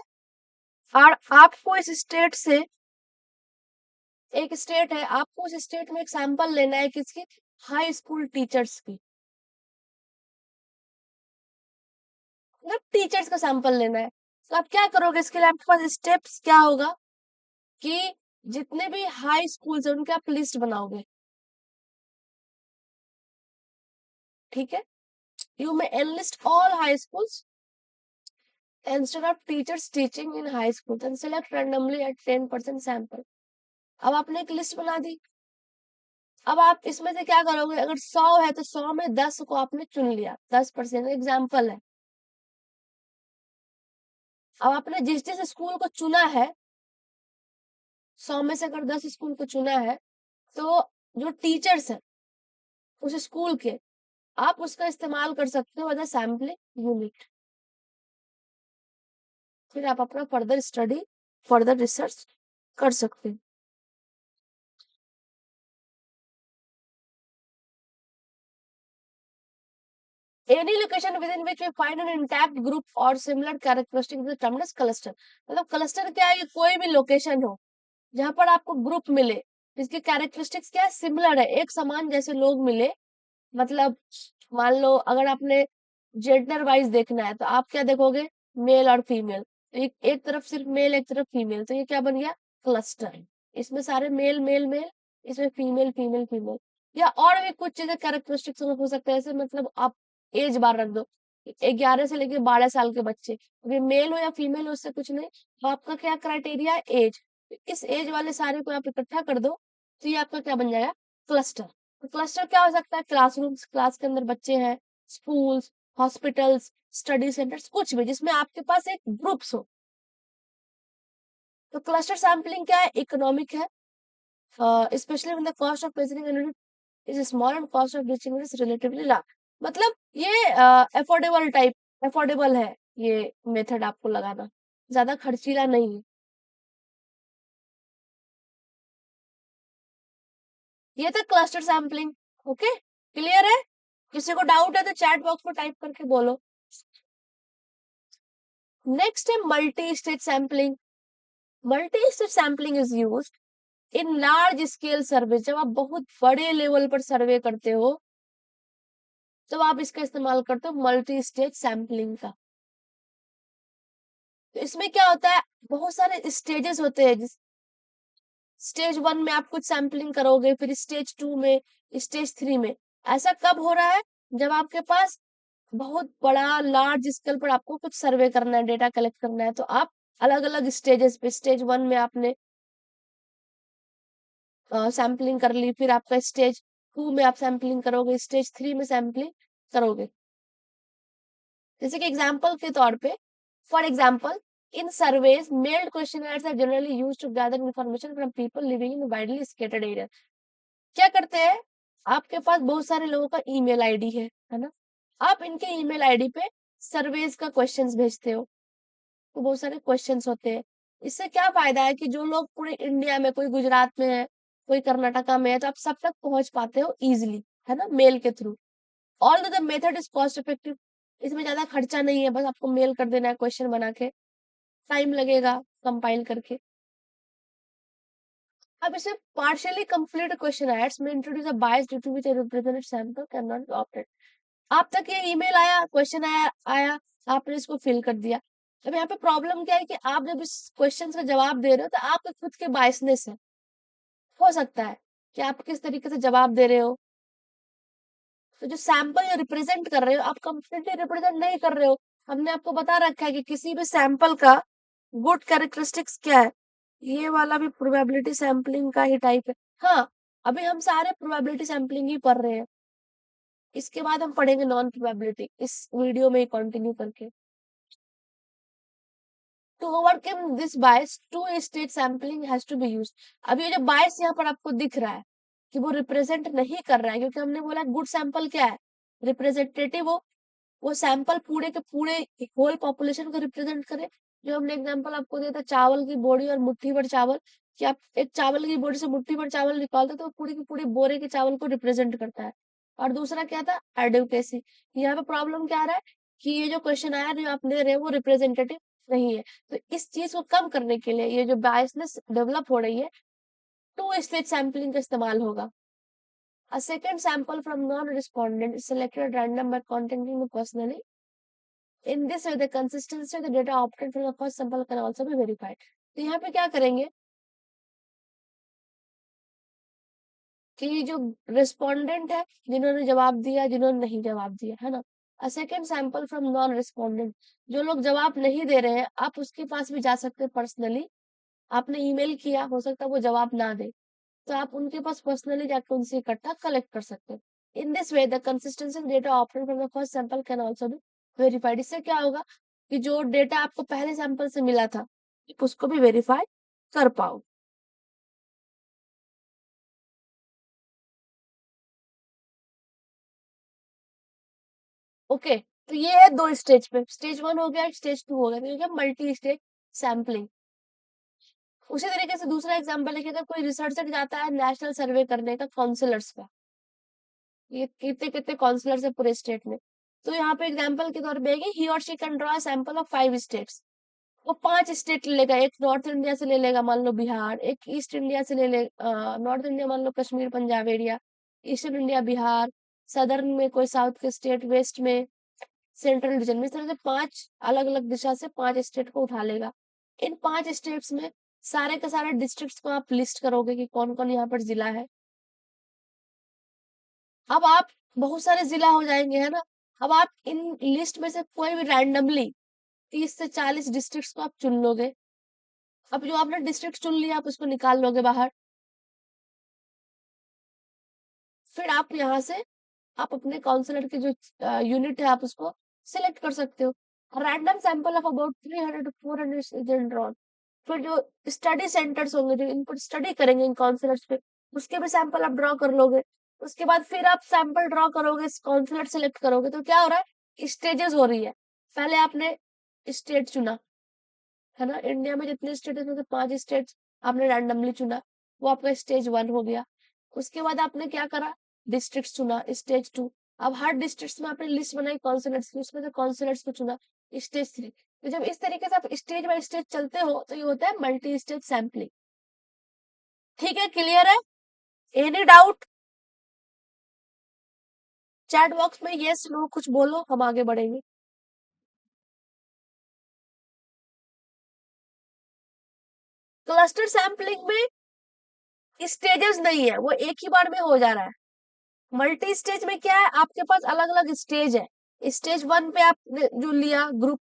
और आपको इस स्टेट से, एक स्टेट है, आपको उस स्टेट में एक सैंपल लेना है किसकी, हाई स्कूल टीचर्स की, मतलब टीचर्स का सैंपल लेना है। तो आप क्या करोगे, इसके लिए आपके पास स्टेप्स क्या होगा कि जितने भी हाई स्कूल्स है उनके आप लिस्ट बनाओगे। ठीक है, you may enlist all high schools instead of teachers teaching in high schools and select randomly at 10% sample। अब आपने एक लिस्ट बना दी। अब आप इसमें से क्या करोगे, अगर 100 है तो 100 में 10 को आपने चुन लिया, 10% एग्जाम्पल है। अब आपने जिस जिस स्कूल को चुना है, 100 में से अगर 10 स्कूल को चुना है, तो जो टीचर्स है उस स्कूल के, आप उसका इस्तेमाल कर सकते हो एज अ सैम्पलिंग यूनिट। फिर आप अपना फर्दर स्टडी, फर्दर रिसर्च कर सकते हैं। Any location within which we find an intact group or similar characteristics is termed as cluster। मतलब क्लस्टर क्या है, कोई भी लोकेशन हो जहां पर आपको ग्रुप मिले जिसके कैरेक्टरिस्टिक्स क्या है, सिमिलर है, एक समान जैसे लोग मिले। मतलब मान लो अगर आपने जेंडर वाइज देखना है तो आप क्या देखोगे, मेल और फीमेल, एक तरफ सिर्फ मेल एक तरफ फीमेल, तो ये क्या बन गया, क्लस्टर। इसमें सारे मेल मेल मेल, इसमें फीमेल फीमेल फीमेल। या और भी कुछ चीजें कैरेक्टरिस्टिक्स हो सकते हैं, ऐसे मतलब आप एज बार रख दो, 11 से लेके 12 साल के बच्चे, अभी मेल हो या फीमेल हो उससे कुछ नहीं, तो आपका क्या क्राइटेरिया है, एज। इस एज वाले सारे को आप इकट्ठा कर दो तो ये आपका क्या बन जाएगा, क्लस्टर। तो क्लस्टर क्या हो सकता है, क्लासरूम्स, क्लास के अंदर बच्चे हैं, स्कूल्स, हॉस्पिटल्स, स्टडी सेंटर्स, कुछ भी जिसमें आपके पास एक ग्रुप्स हो। तो क्लस्टर सैम्पलिंग क्या है, इकोनॉमिक है, specially when the cost of measuring unit is small and cost of reaching is relatively large. मतलब ये अफोर्डेबल टाइप, अफोर्डेबल है ये मेथड आपको लगाना, ज्यादा खर्चीला नहीं है। ये था क्लस्टर सैम्पलिंग। ओके, क्लियर है? किसी को डाउट है तो चैट बॉक्स में टाइप करके बोलो। नेक्स्ट है multi stage sampling. Multi stage sampling is used in large scale survey. जब आप बहुत बड़े लेवल पर सर्वे करते हो तो आप इसका इस्तेमाल करते हो, मल्टी स्टेज सैम्पलिंग का। तो इसमें क्या होता है, बहुत सारे स्टेजेस होते हैं। स्टेज 1 में आप कुछ सैम्पलिंग करोगे, फिर स्टेज 2 में, स्टेज 3 में। ऐसा कब हो रहा है, जब आपके पास बहुत बड़ा लार्ज स्केल पर आपको कुछ सर्वे करना है, डेटा कलेक्ट करना है, तो आप अलग अलग स्टेजेस पे, स्टेज 1 में आपने सैम्पलिंग कर ली, फिर आपका स्टेज 2 में आप सैम्पलिंग करोगे, स्टेज 3 में सैम्पलिंग करोगे। जैसे कि एग्जाम्पल के तौर पे, for example, in surveys mailed questionnaires are generally used to gather information from people living in widely scattered area. क्या करते हैं, आपके पास बहुत सारे लोगों का ईमेल आईडी है ना, आप इनके ईमेल आईडी पे सर्वेज का क्वेश्चंस भेजते हो, तो बहुत सारे क्वेश्चंस होते हैं। इससे क्या फायदा है कि जो लोग पूरे इंडिया में, कोई गुजरात में है, कोई कर्नाटका में है, तो आप सब तक पहुंच पाते हो इजिली, है ना, मेल के through. All the method is cost effective. इसमें ज्यादा खर्चा नहीं है, बस आपको मेल कर देना है क्वेश्चन बना के, टाइम लगेगा कंपाइल करके। अब इसे पार्शियली कंप्लीट क्वेश्चनर्स में introduce a bias due to which a represented sample can not be opted. आप तक ये ईमेल आया, क्वेश्चन आया, आपने इसको फिल कर दिया। अब यहाँ पे प्रॉब्लम क्या है कि आप जब इस क्वेश्चन का जवाब दे रहे हो तो आपके खुद के बायसनेस है, हो सकता है कि आप किस तरीके से जवाब दे रहे हो। तो जो सैंपल जो रिप्रेजेंट कर रहे हो आप कंप्लीटली रिप्रेजेंट नहीं कर रहे हो। हमने आपको बता रखा है कि किसी भी सैंपल का गुड कैरेक्टरिस्टिक्स क्या है। ये वाला भी प्रोबेबिलिटी सैंपलिंग का ही टाइप है। हाँ, अभी हम सारे प्रोबेबिलिटी सैंपलिंग ही पढ़ रहे हैं। इसके बाद हम पढ़ेंगे नॉन प्रोबेबिलिटी इस वीडियो में कंटिन्यू करके। To overcome this bias two stage sampling has to be used. अब ये जो बायस यहाँ पर आपको दिख रहा है कि वो रिप्रेजेंट नहीं कर रहा है, क्योंकि हमने बोला गुड सैंपल क्या है, रिप्रेजेंटेटिव हो, वो सैंपल पूरे के पूरे होल पॉपुलेशन को रिप्रेजेंट करे। जो हमने एग्जांपल आपको दिया था चावल की बोरी और मुट्ठी भर चावल, कि आप एक चावल की बोरी से मुट्ठी भर चावल निकालते तो वो पूरी की पूरी बोरे के चावल को रिप्रेजेंट करता है। और दूसरा क्या था, एडवोकेसी। यहाँ पे प्रॉब्लम क्या आ रहा है कि ये जो क्वेश्चन आया जो आप ले रहे हो वो रिप्रेजेंटेटिव नहीं है। तो इस चीज को कम करने के लिए ये जो बायसनेस डेवलप हो रही है, टू स्टेज सैंपलिंग का इस्तेमाल होगा। A second sample from non-respondent is selected at random by contacting them personally. In this way, the consistency of the data obtained from the first sample can also be verified. तो यहाँ पे क्या करेंगे कि जो रिस्पोंडेंट है, जिन्होंने जवाब दिया, जिन्होंने नहीं जवाब दिया, है ना। A second sample from non respondent, जो लोग जवाब नहीं दे रहे हैं, आप उसके पास भी जा सकते हैं पर्सनली। आपने ईमेल किया, हो सकता है वो जवाब ना दे, तो आप उनके पास पर्सनली जाकर उनसे इकट्ठा कलेक्ट कर सकते हैं। In this way the consistency data obtain from the first sample can also be verified. इससे क्या होगा कि जो डेटा आपको पहले सैंपल से मिला था आप उसको भी वेरीफाई कर पाओ। ओके, तो ये है दो स्टेज पे, स्टेज 1 हो गया, स्टेज 2 हो गया, तो ये हो गया मल्टी स्टेज सैंपलिंग। उसी तरीके से दूसरा एग्जांपल है कि अगर कोई रिसर्चर जाता है नेशनल सर्वे करने का काउंसलर्स का, ये कितने कितने काउंसलर्स है पूरे स्टेट में, तो यहाँ पे एग्जांपल के तौर पे है कि ही और she can draw sample of 5 states. वो 5 स्टेट ले लेगा, एक नॉर्थ इंडिया से ले लेगा मान लो बिहार, एक ईस्ट इंडिया से ले ले नॉर्थ इंडिया मान लो Kashmir Punjab area, eastern India Bihar, southern में कोई साउथ के स्टेट, वेस्ट में सेंट्रल रीजन में, इस तरह से 5 अलग अलग दिशा से 5 स्टेट को उठा लेगा। इन 5 स्टेट्स में सारे के सारे डिस्ट्रिक्ट्स को आप लिस्ट करोगे कि कौन कौन यहाँ पर जिला है। अब आप बहुत सारे जिला हो जाएंगे, है ना। अब आप इन लिस्ट में से कोई भी रैंडमली 30 से 40 डिस्ट्रिक्ट्स को आप चुन लोगे। अब जो आपने डिस्ट्रिक्ट चुन लिया आप उसको निकाल लोगे बाहर। फिर आप यहाँ से आप अपने काउंसलर की जो यूनिट है आप उसको सिलेक्ट कर सकते हो। Random sample of about 300 to 400 drawn. फिर जो स्टडी सेंटर्स होंगे जो इनपुट स्टडी करेंगे इन काउंसलर्स पे, उसके भी सैंपल आप ड्रॉ कर लोगे। उसके बाद फिर आप सैंपल ड्रॉ करोगे, काउंसलर सिलेक्ट करोगे, तो क्या हो रहा है, स्टेजेस हो रही है। पहले आपने स्टेट चुना, है ना, इंडिया में जितने स्टेट है 5 स्टेट आपने रैंडमली चुना, वो आपका स्टेज 1 हो गया। उसके बाद आपने क्या करा, डिस्ट्रिक्ट चुना, स्टेज 2। अब हर डिस्ट्रिक्ट में आपने लिस्ट बनाई काउंसलर्स की, उसमें से काउंसलर्स को चुना, स्टेज 3। तो जब इस तरीके से आप स्टेज बाय स्टेज चलते हो तो ये होता है मल्टी स्टेज सैंपलिंग। ठीक है, क्लियर है, एनी डाउट? चैट बॉक्स में यस नो कुछ बोलो, हम आगे बढ़ेंगे। क्लस्टर सैंपलिंग में स्टेजेस नहीं है, वो एक ही बार में हो जा रहा है। मल्टी स्टेज में क्या है, आपके पास अलग अलग स्टेज है। स्टेज 1 पे आपने जो लिया ग्रुप,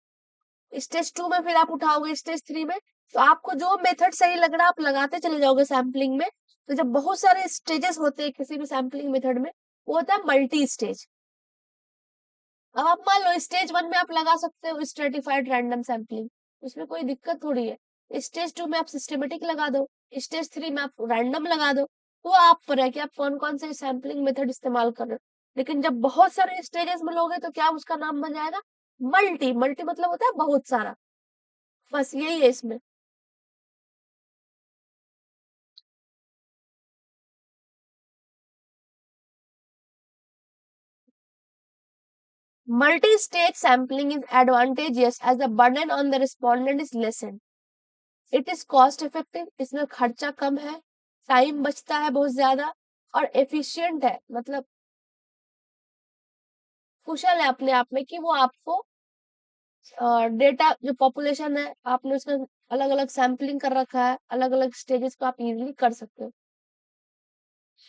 स्टेज 2 में फिर आप उठाओगे, स्टेज 3 में। तो आपको जो मेथड सही लग रहा है आप लगाते चले जाओगे सैंपलिंग में। तो जब बहुत सारे स्टेजेस होते हैं किसी भी सैंपलिंग मेथड में, वो होता है मल्टी स्टेज। अब आप मान लो स्टेज 1 में आप लगा सकते हो स्ट्रेटिफाइड रैंडम सैंपलिंग, उसमें कोई दिक्कत थोड़ी है। स्टेज 2 में आप सिस्टमेटिक लगा दो, स्टेज 3 में आप रैंडम लगा दो। तो आप पर है कि आप कौन कौन से सैंपलिंग मेथड इस्तेमाल कर रहे हो। लेकिन जब बहुत सारे स्टेजेस में लोगे तो क्या उसका नाम बन जाएगा, मल्टी। मल्टी मतलब होता है बहुत सारा, बस यही है इसमें। Multi stage sampling is advantageous as the burden on the respondent is lessen. It is cost effective, इसमें खर्चा कम है, टाइम बचता है बहुत ज्यादा, और एफिशिएंट है, मतलब कुशल है अपने आप में कि वो आपको डेटा जो पॉपुलेशन है आपने उसका अलग अलग सैंपलिंग कर रखा है, अलग अलग स्टेजेस को आप इजीली कर सकते हो।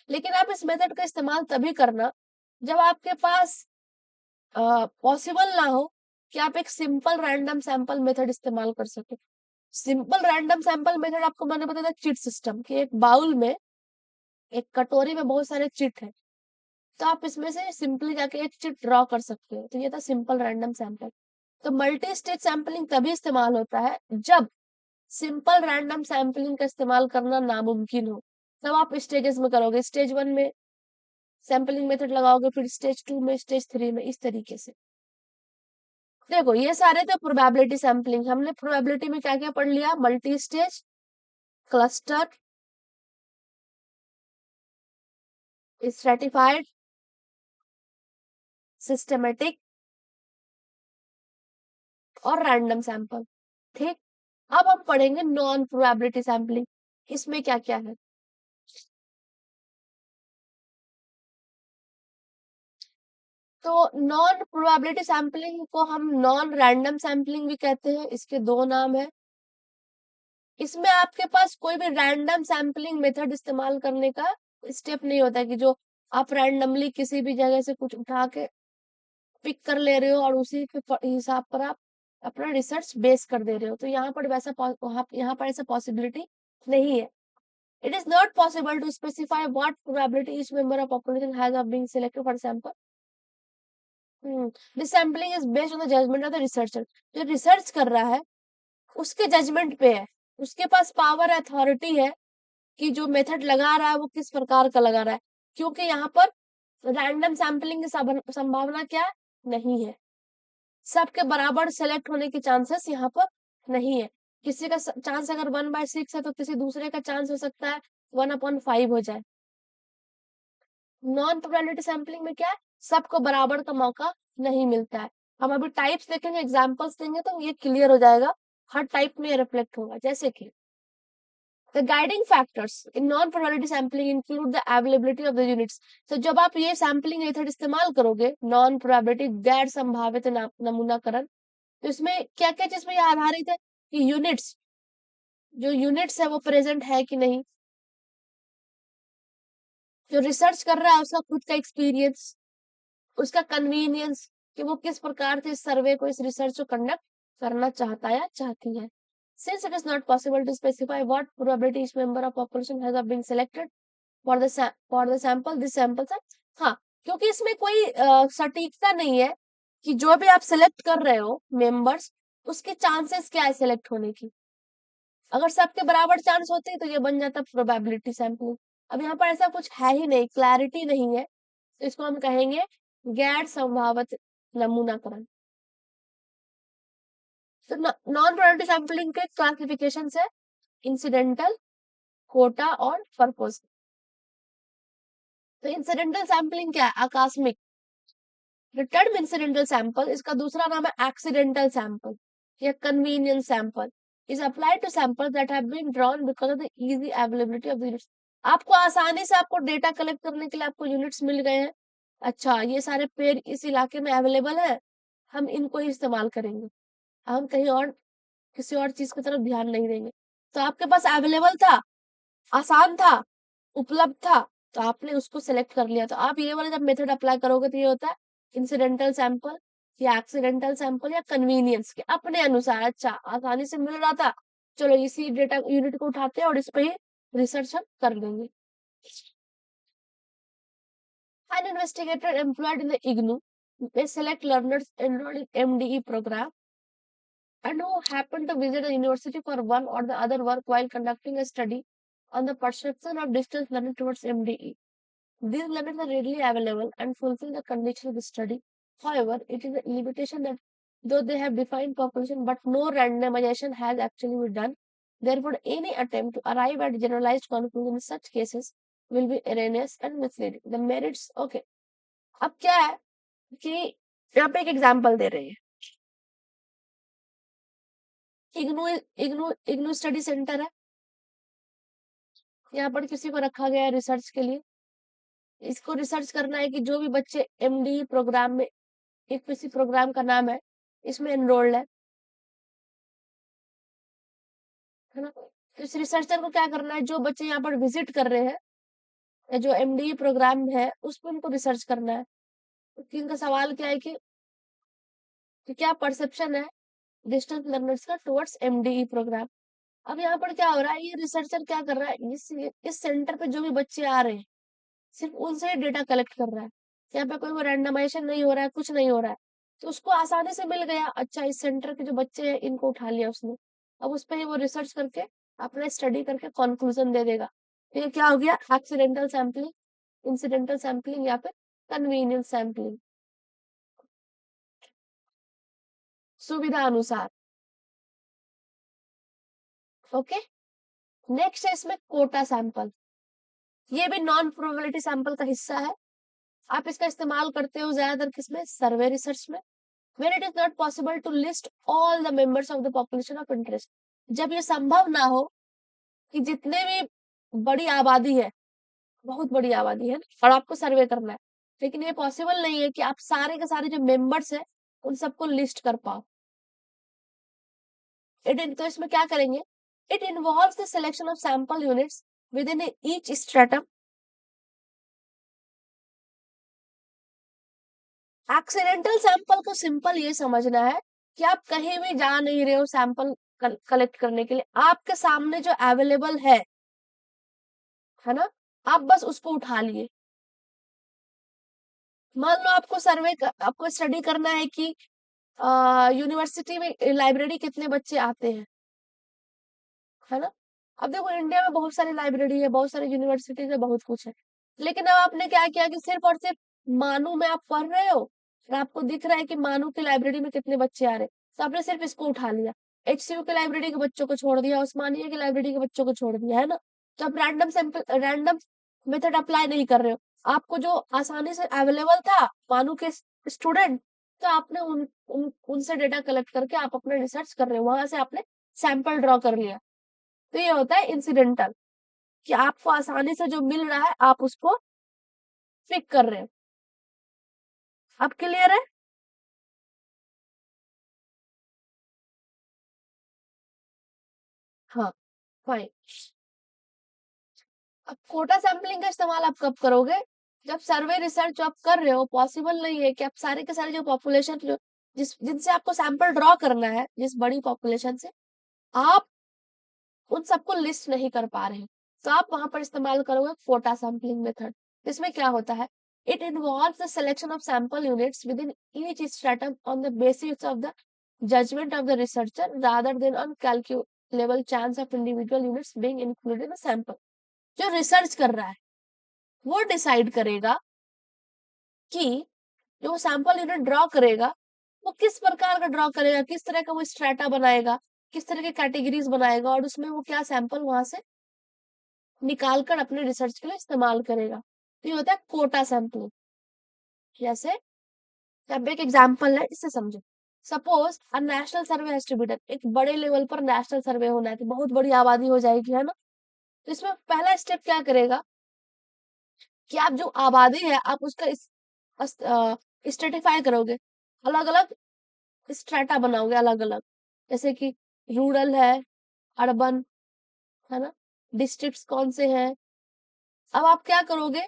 लेकिन आप इस मेथड का इस्तेमाल तभी करना जब आपके पास पॉसिबल ना हो कि आप एक सिंपल रैंडम सैंपल मेथड इस्तेमाल कर सके। सिंपल रैंडम सैंपल मेथड आपको मैंने बताया था चिट सिस्टम, कि एक बाउल में, एक कटोरी में बहुत सारे चिट है, तो आप इसमें से सिंपली जाके एक चिट ड्रॉ कर सकते हो। तो ये था सिंपल रैंडम सैंपल। तो मल्टी स्टेज सैंपलिंग तभी इस्तेमाल होता है जब सिंपल रैंडम सैंपलिंग का इस्तेमाल करना नामुमकिन हो। तब आप स्टेजेस में करोगे, स्टेज 1 में सैंपलिंग मेथड लगाओगे, फिर स्टेज 2 में, स्टेज 3 में, इस तरीके से। देखो ये सारे थे प्रोबेबिलिटी सैंपलिंग। हमने प्रोबेबिलिटी में क्या क्या पढ़ लिया? Multi stage, cluster, stratified, systematic और रैंडम सैंपल। ठीक, अब हम पढ़ेंगे नॉन प्रोबेबिलिटी सैंपलिंग। इसमें क्या क्या है? तो नॉन प्रोबेबिलिटी सैंपलिंग को हम नॉन रैंडम सैंपलिंग भी कहते हैं। इसके दो नाम है। इसमें आपके पास कोई भी रैंडम सैंपलिंग मेथड इस्तेमाल करने का स्टेप नहीं होता, कि जो आप रैंडमली किसी भी जगह से कुछ उठा के पिक कर ले रहे हो और उसी के हिसाब पर आप अपना रिसर्च बेस कर दे रहे हो। तो यहाँ पर यहाँ पर ऐसा पॉसिबिलिटी नहीं है। It is not possible to specify what probability each member of population has of being selected for sample. This sampling is based on the judgment of the researcher. जो रिसर्च कर रहा है उसके जजमेंट पे है, उसके पास पावर अथॉरिटी है कि जो मेथड लगा रहा है वो किस प्रकार का लगा रहा है, क्योंकि यहाँ पर रैंडम सैंपलिंग की संभावना क्या नहीं है। सबके बराबर सेलेक्ट होने के चांसेस यहाँ पर नहीं है। किसी का चांस अगर 1/6 है तो किसी दूसरे का चांस हो सकता है 1/5 हो जाए। नॉन प्रोबेबिलिटी सैंपलिंग में क्या है? सबको बराबर का मौका नहीं मिलता है। हम अभी टाइप्स देखेंगे, एग्जांपल्स देंगे तो ये क्लियर हो जाएगा हर टाइप में रिफ्लेक्ट होगा। जैसे कि the guiding factors in non-probability sampling include the availability of the units. तो जब आप ये सैंपलिंग मेथड इस्तेमाल करोगे, नॉन प्रोबेबिलिटी गैर संभावित नमूनाकरण, तो इसमें क्या क्या चीज पे ये आधारित है कि यूनिट्स, जो यूनिट्स है वो प्रेजेंट है कि नहीं, जो रिसर्च कर रहा है उसका खुद का एक्सपीरियंस, उसका कन्वीनियंस, कि वो किस प्रकार से इस सर्वे को, इस रिसर्च को कंडक्ट करना चाहता है या चाहती है। Since it is not possible to specify what probability each member of population has of being selected for the sample, this samples are, हाँ, क्योंकि इसमें कोई सटीकता नहीं है कि जो भी आप सिलेक्ट कर रहे हो मेंबर्स, उसके चांसेस क्या है सिलेक्ट होने की। अगर सबके बराबर चांस होते हैं तो ये बन जाता प्रोबेबिलिटी सैंपलिंग। अब यहाँ पर ऐसा कुछ है ही नहीं, क्लैरिटी नहीं है, तो इसको हम कहेंगे गैर संभावित नमूनाकरण। तो नॉन प्रोबेबिलिटी सैंपलिंग के क्लासिफिकेशन है इंसिडेंटल, कोटा और पर्पस। तो इंसिडेंटल सैंपलिंग क्या है? आकस्मिक। The term incidental sample, इसका दूसरा नाम है accidental sample या convenience sample, is applied to samples that have been drawn because of the easy availability of the units. आपको आसानी से आपको डेटा कलेक्ट करने के लिए आपको यूनिट्स मिल गए हैं। अच्छा, ये सारे पेड़ इस इलाके में अवेलेबल है, हम इनको ही इस्तेमाल करेंगे, हम कहीं और किसी और चीज की तरफ ध्यान नहीं देंगे। तो आपके पास अवेलेबल था, आसान था, उपलब्ध था, तो आपने उसको सेलेक्ट कर लिया। तो आप ये वाला जब मेथड अप्लाई करोगे तो ये होता है इंसिडेंटल सैंपल या एक्सीडेंटल सैंपल या कन्वीनियंस के अपने अनुसार। अच्छा, आसानी से मिल रहा था, चलो इसी डेटा यूनिट को उठाते हैं और इस पे ही रिसर्च हम कर लेंगे। An investigator employed in the IGNU may select learners enrolled in MDE program and who happen to visit the university for one or the other work while conducting a study on the perception of distance learning towards MDE. These learners are readily available and fulfill the condition of the study. However, it is a limitation that though they have defined population, but no randomization has actually been done. Therefore, any attempt to arrive at generalized conclusion in such cases will be erroneous and misleading. The merits, okay. अब क्या है कि यहाँ पे एक example दे रहे हैं, IGNOU IGNOU IGNOU study centre है, यहाँ पर किसी को रखा गया है रिसर्च के लिए। इसको रिसर्च करना है कि जो भी बच्चे एमडी प्रोग्राम में, एक किसी प्रोग्राम का नाम है, इसमें एनरोल्ड है ना। तो इस रिसर्चर को क्या करना है, जो बच्चे यहाँ पर विजिट कर रहे हैं या जो एमडीई प्रोग्राम है उस पर उनको रिसर्च करना है। तो इनका सवाल क्या है कि क्या परसेप्शन है डिस्टेंस लर्नर्स का टुवर्ड्स एमडीई प्रोग्राम। अब यहाँ पर क्या हो रहा है, ये रिसर्चर क्या कर रहा है, इस सेंटर पे जो भी बच्चे आ रहे हैं सिर्फ उनसे ही डेटा कलेक्ट कर रहा है। यहाँ पे कोई वो रैंडमाइजेशन नहीं हो रहा है, कुछ नहीं हो रहा है। तो उसको आसानी से मिल गया, अच्छा इस सेंटर के जो बच्चे हैं इनको उठा लिया उसने। अब उस पर ही वो रिसर्च करके अपना स्टडी करके कंक्लूजन दे देगा। तो ये क्या हो गया, एक्सीडेंटल सैम्पलिंग, इंसिडेंटल सैम्पलिंग या फिर कन्वीनियंस सैम्पलिंग, सुविधा अनुसार। ओके, नेक्स्ट है इसमें कोटा सैंपल। ये भी नॉन प्रोबेबिलिटी सैंपल का हिस्सा है। आप इसका इस्तेमाल करते हो ज्यादातर किसमें, सर्वे रिसर्च में। when it is not possible to list all the members of the population of interest, जब ये संभव ना हो कि जितने भी बड़ी आबादी है, बहुत बड़ी आबादी है और आपको सर्वे करना है, लेकिन ये पॉसिबल नहीं है कि आप सारे के सारे जो मेंबर्स हैं उन सबको लिस्ट कर पाओ। तो इसमें क्या करेंगे, it involves the selection of sample units within each stratum. Accidental sample को सिंपल ये समझना है कि आप कहीं भी जा नहीं रहे हो सैंपल कलेक्ट करने के लिए, आपके सामने जो अवेलेबल है ना, आप बस उसको उठा लिए। मान लो आपको स्टडी करना है कि यूनिवर्सिटी में लाइब्रेरी कितने बच्चे आते हैं, है ना। अब देखो इंडिया में बहुत सारी लाइब्रेरी है, बहुत सारी यूनिवर्सिटीज है, बहुत कुछ है। लेकिन अब आपने क्या किया कि सिर्फ और सिर्फ मानू में आप पढ़ रहे हो और आपको दिख रहा है कि मानू की लाइब्रेरी में कितने बच्चे आ रहे हैं, तो आपने सिर्फ इसको उठा लिया। एचसीयू की लाइब्रेरी के बच्चों को छोड़ दिया, उस्मानिया की लाइब्रेरी के बच्चों को छोड़ दिया, है ना। तो आप रैंडम मेथड अप्लाई नहीं कर रहे हो। आपको जो आसानी से अवेलेबल था मानू के स्टूडेंट, तो आपने उनसे डेटा कलेक्ट करके आप अपना रिसर्च कर रहे हो, वहां से आपने सैंपल ड्रॉ कर लिया। तो ये होता है इंसिडेंटल, कि आपको आसानी से जो मिल रहा है आप उसको पिक कर रहे हो। अब क्लियर है। हाँ, फाइन। अब कोटा सैंपलिंग का इस्तेमाल आप कब करोगे, जब सर्वे रिसर्च जो आप कर रहे हो पॉसिबल नहीं है कि आप सारे के सारे जो पॉपुलेशन जो जिनसे आपको सैंपल ड्रॉ करना है, जिस बड़ी पॉपुलेशन से आप उन सबको लिस्ट नहीं कर पा रहे, तो आप वहां पर इस्तेमाल करोगे कोटा सैंपलिंग मेथड। इसमें क्या होता है, it involves the selection of sample units within each stratum on the basis of the judgement of the researcher rather than on calculable chance of individual units being included in the sample. जो research कर रहा है वो decide करेगा कि जो sample unit draw करेगा वो किस प्रकार का ड्रॉ करेगा, किस तरह का वो स्ट्रेटा बनाएगा, किस तरह के कैटेगरीज बनाएगा, और उसमें वो क्या सैंपल वहां से निकाल कर अपने रिसर्च के लिए इस्तेमाल करेगा। तो ये होता है कोटा सैंपलिंग। जैसे अब एक एग्जांपल है, इससे समझो। Suppose a national survey has to be done, एक बड़े लेवल पर नेशनल सर्वे होना है, तो बहुत बड़ी आबादी हो जाएगी, है ना। तो इसमें पहला स्टेप क्या करेगा कि आप जो आबादी है आप उसका स्ट्रेटिफाई करोगे, अलग अलग स्ट्रेटा बनाओगे अलग अलग, जैसे कि रूरल है, अर्बन, है ना, डिस्ट्रिक्ट्स कौन से हैं। अब आप क्या करोगे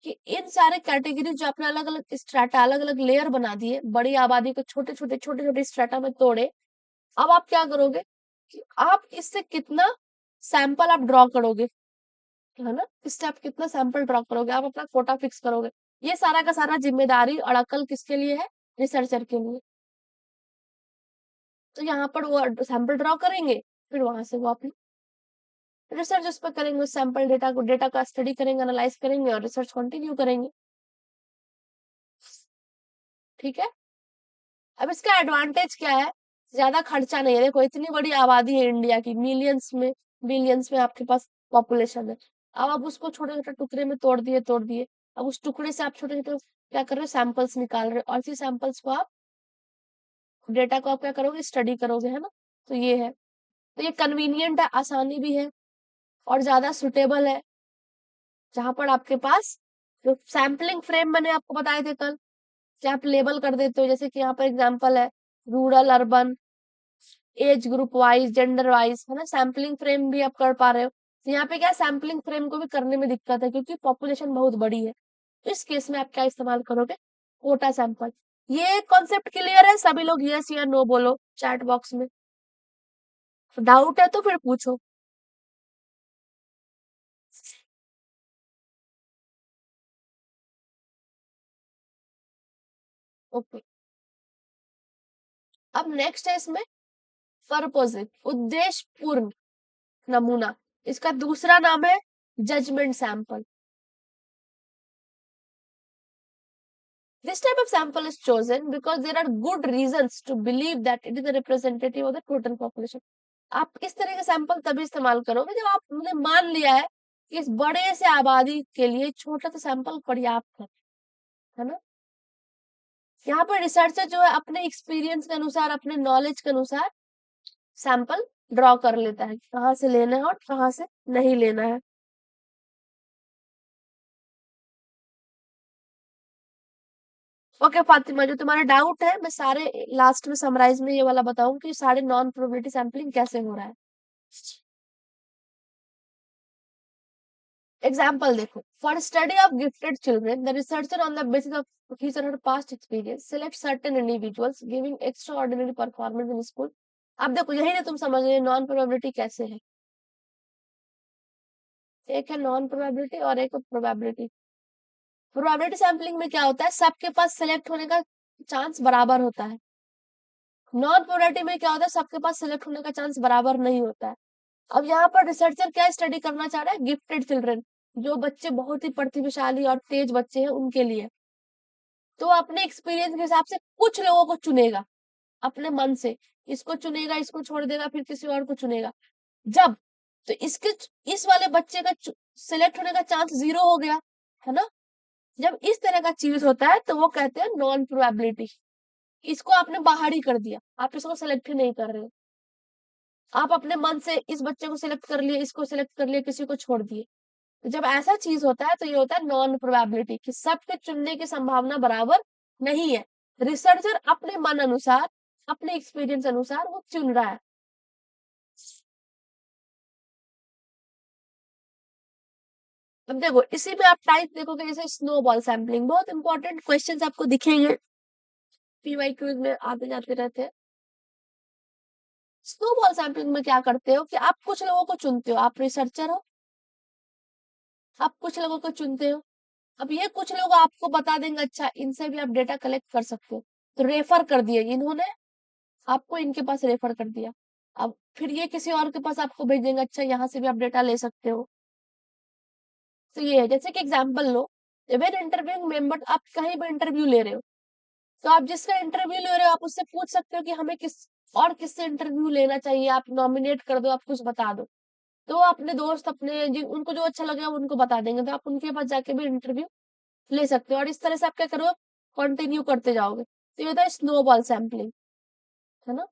कि इन सारे कैटेगरी जो आपने अलग अलग स्ट्रेटा अलग अलग लेयर बना दिए, बड़ी आबादी को छोटे छोटे स्ट्रेटा में तोड़े। अब आप क्या करोगे कि आप इससे कितना सैंपल आप ड्रॉ करोगे, है ना, इससे आप कितना सैंपल ड्रॉ करोगे, आप अपना कोटा फिक्स करोगे। ये सारा का सारा जिम्मेदारी और अकल किसके लिए है, रिसर्चर के लिए। तो यहाँ पर वो सैंपल ड्रॉ करेंगे, फिर वहां से वो अपनी रिसर्च उस पर करेंगे, उस सैंपल डेटा का स्टडी करेंगे, एनालाइज करेंगे और रिसर्च कंटिन्यू करेंगे। ठीक है। अब इसका एडवांटेज क्या है, ज्यादा खर्चा नहीं है। देखो इतनी बड़ी आबादी है इंडिया की, मिलियंस में बिलियंस में आपके पास पॉपुलेशन है। अब आप उसको छोटे छोटे टुकड़े में तोड़ दिए। अब उस टुकड़े से आप छोटे छोटे क्या कर रहे हो, सैंपल्स निकाल रहे हो, और इसी सैंपल्स को आप डेटा को आप क्या करोगे, स्टडी करोगे, है ना। तो ये है, तो ये कन्वीनियंट है, आसानी भी है और ज्यादा सुटेबल है। जहां पर आपके पास जो सैम्पलिंग फ्रेम मैंने आपको बताए थे कल, कि आप लेबल कर देते हो, जैसे कि यहाँ पर एग्जांपल है rural, urban, age group wise, gender wise, है ना। सैम्पलिंग फ्रेम भी आप कर पा रहे हो, तो यहाँ पे क्या सैम्पलिंग फ्रेम को भी करने में दिक्कत है क्योंकि पॉपुलेशन बहुत बड़ी है। तो इस केस में आप क्या इस्तेमाल करोगे, कोटा सैंपल। ये कॉन्सेप्ट क्लियर है, सभी लोग यस या नो बोलो चैट बॉक्स में। डाउट है तो फिर पूछो। ओके, अब नेक्स्ट है इसमें पर्पोजिव, उद्देश्यपूर्ण नमूना। इसका दूसरा नाम है judgement sample. This type of sample is chosen because there are good reasons to believe that it is a representative of the total population. आप इस तरह का सैंपल तभी इस्तेमाल करोगे जब आपने मान लिया है कि इस बड़े से आबादी के लिए छोटा सा सैंपल पर्याप्त है ना। यहाँ पर रिसर्चर जो है अपने एक्सपीरियंस के अनुसार, अपने नॉलेज के अनुसार सैंपल ड्रॉ कर लेता है कहाँ से लेना है और कहाँ से नहीं लेना है। ओके फातिमा, जो तुम्हारा डाउट है मैं सारे लास्ट में समराइज में ये वाला बताऊं कि सारे नॉन प्रोबेबिलिटी सैंपलिंग कैसे हो रहा है। एग्जाम्पल देखो, for study of gifted children the researcher on the basis of his और her past experience select certain individuals giving extraordinary performance in school. अब देखो यही ना तुम समझ रहे नॉन प्रोबेबिलिटी कैसे है। एक है नॉन प्रोबेबिलिटी और एक प्रोबेबिलिटी। प्रोबेबिलिटी सैंपलिंग में क्या होता है, सबके पास सिलेक्ट होने का चांस बराबर होता है। नॉन प्रोबेबिलिटी में क्या होता है, सबके पास सिलेक्ट होने का चांस बराबर नहीं होता है। अब यहाँ पर रिसर्चर क्या स्टडी करना चाह रहा है, गिफ्टेड चिल्ड्रन, जो बच्चे बहुत ही प्रतिभाशाली और तेज बच्चे हैं उनके लिए। तो अपने एक्सपीरियंस के हिसाब से कुछ लोगों को चुनेगा अपने मन से, इसको चुनेगा, इसको छोड़ देगा, फिर किसी और को चुनेगा। जब तो इसके इस वाले बच्चे का सिलेक्ट होने का चांस 0 हो गया है ना। जब इस तरह का चीज होता है तो वो कहते हैं नॉन प्रोबेबिलिटी। इसको आपने बाहर ही कर दिया, आप इसको सिलेक्ट ही नहीं कर रहे हो। आप अपने मन से इस बच्चे को सिलेक्ट कर लिए, इसको सिलेक्ट कर लिए, किसी को छोड़ दिए। तो जब ऐसा चीज होता है तो ये होता है नॉन प्रोबेबिलिटी, कि सबके चुनने की संभावना बराबर नहीं है। रिसर्चर अपने मन अनुसार, अपने एक्सपीरियंस अनुसार वो चुन रहा है। अब देखो इसी में आप टाइप देखोगे, जैसे स्नोबॉल सैंपलिंग, बहुत इंपॉर्टेंट क्वेश्चंस आपको दिखेंगे पीवाई क्विज में आते जाते रहते हैं। स्नोबॉल सैंपलिंग में क्या करते हो कि आप कुछ लोगों को चुनते हो, आप रिसर्चर हो, आप कुछ लोगों को चुनते हो। अब ये कुछ लोग आपको बता देंगे अच्छा इनसे भी आप डेटा कलेक्ट कर सकते हो, तो रेफर कर दिए इन्होंने, आपको इनके पास रेफर कर दिया। अब फिर ये किसी और के पास आपको भेज देंगे अच्छा यहाँ से भी आप डेटा ले सकते हो। तो ये है, जैसे कि example low, when interview member, आप कहीं भी इंटरव्यू ले रहे हो तो आप जिसका इंटरव्यू ले रहे हो आप उससे पूछ सकते हो कि हमें किस और किससे इंटरव्यू लेना चाहिए, आप नॉमिनेट कर दो, आप कुछ बता दो। तो अपने दोस्त, अपने उनको जो अच्छा लगे उनको बता देंगे, तो आप उनके पास जाके भी इंटरव्यू ले सकते हो। और इस तरह से आप क्या करोगे, कंटिन्यू करते जाओगे। तो ये होता है स्नोबॉल सैंपलिंग, है ना।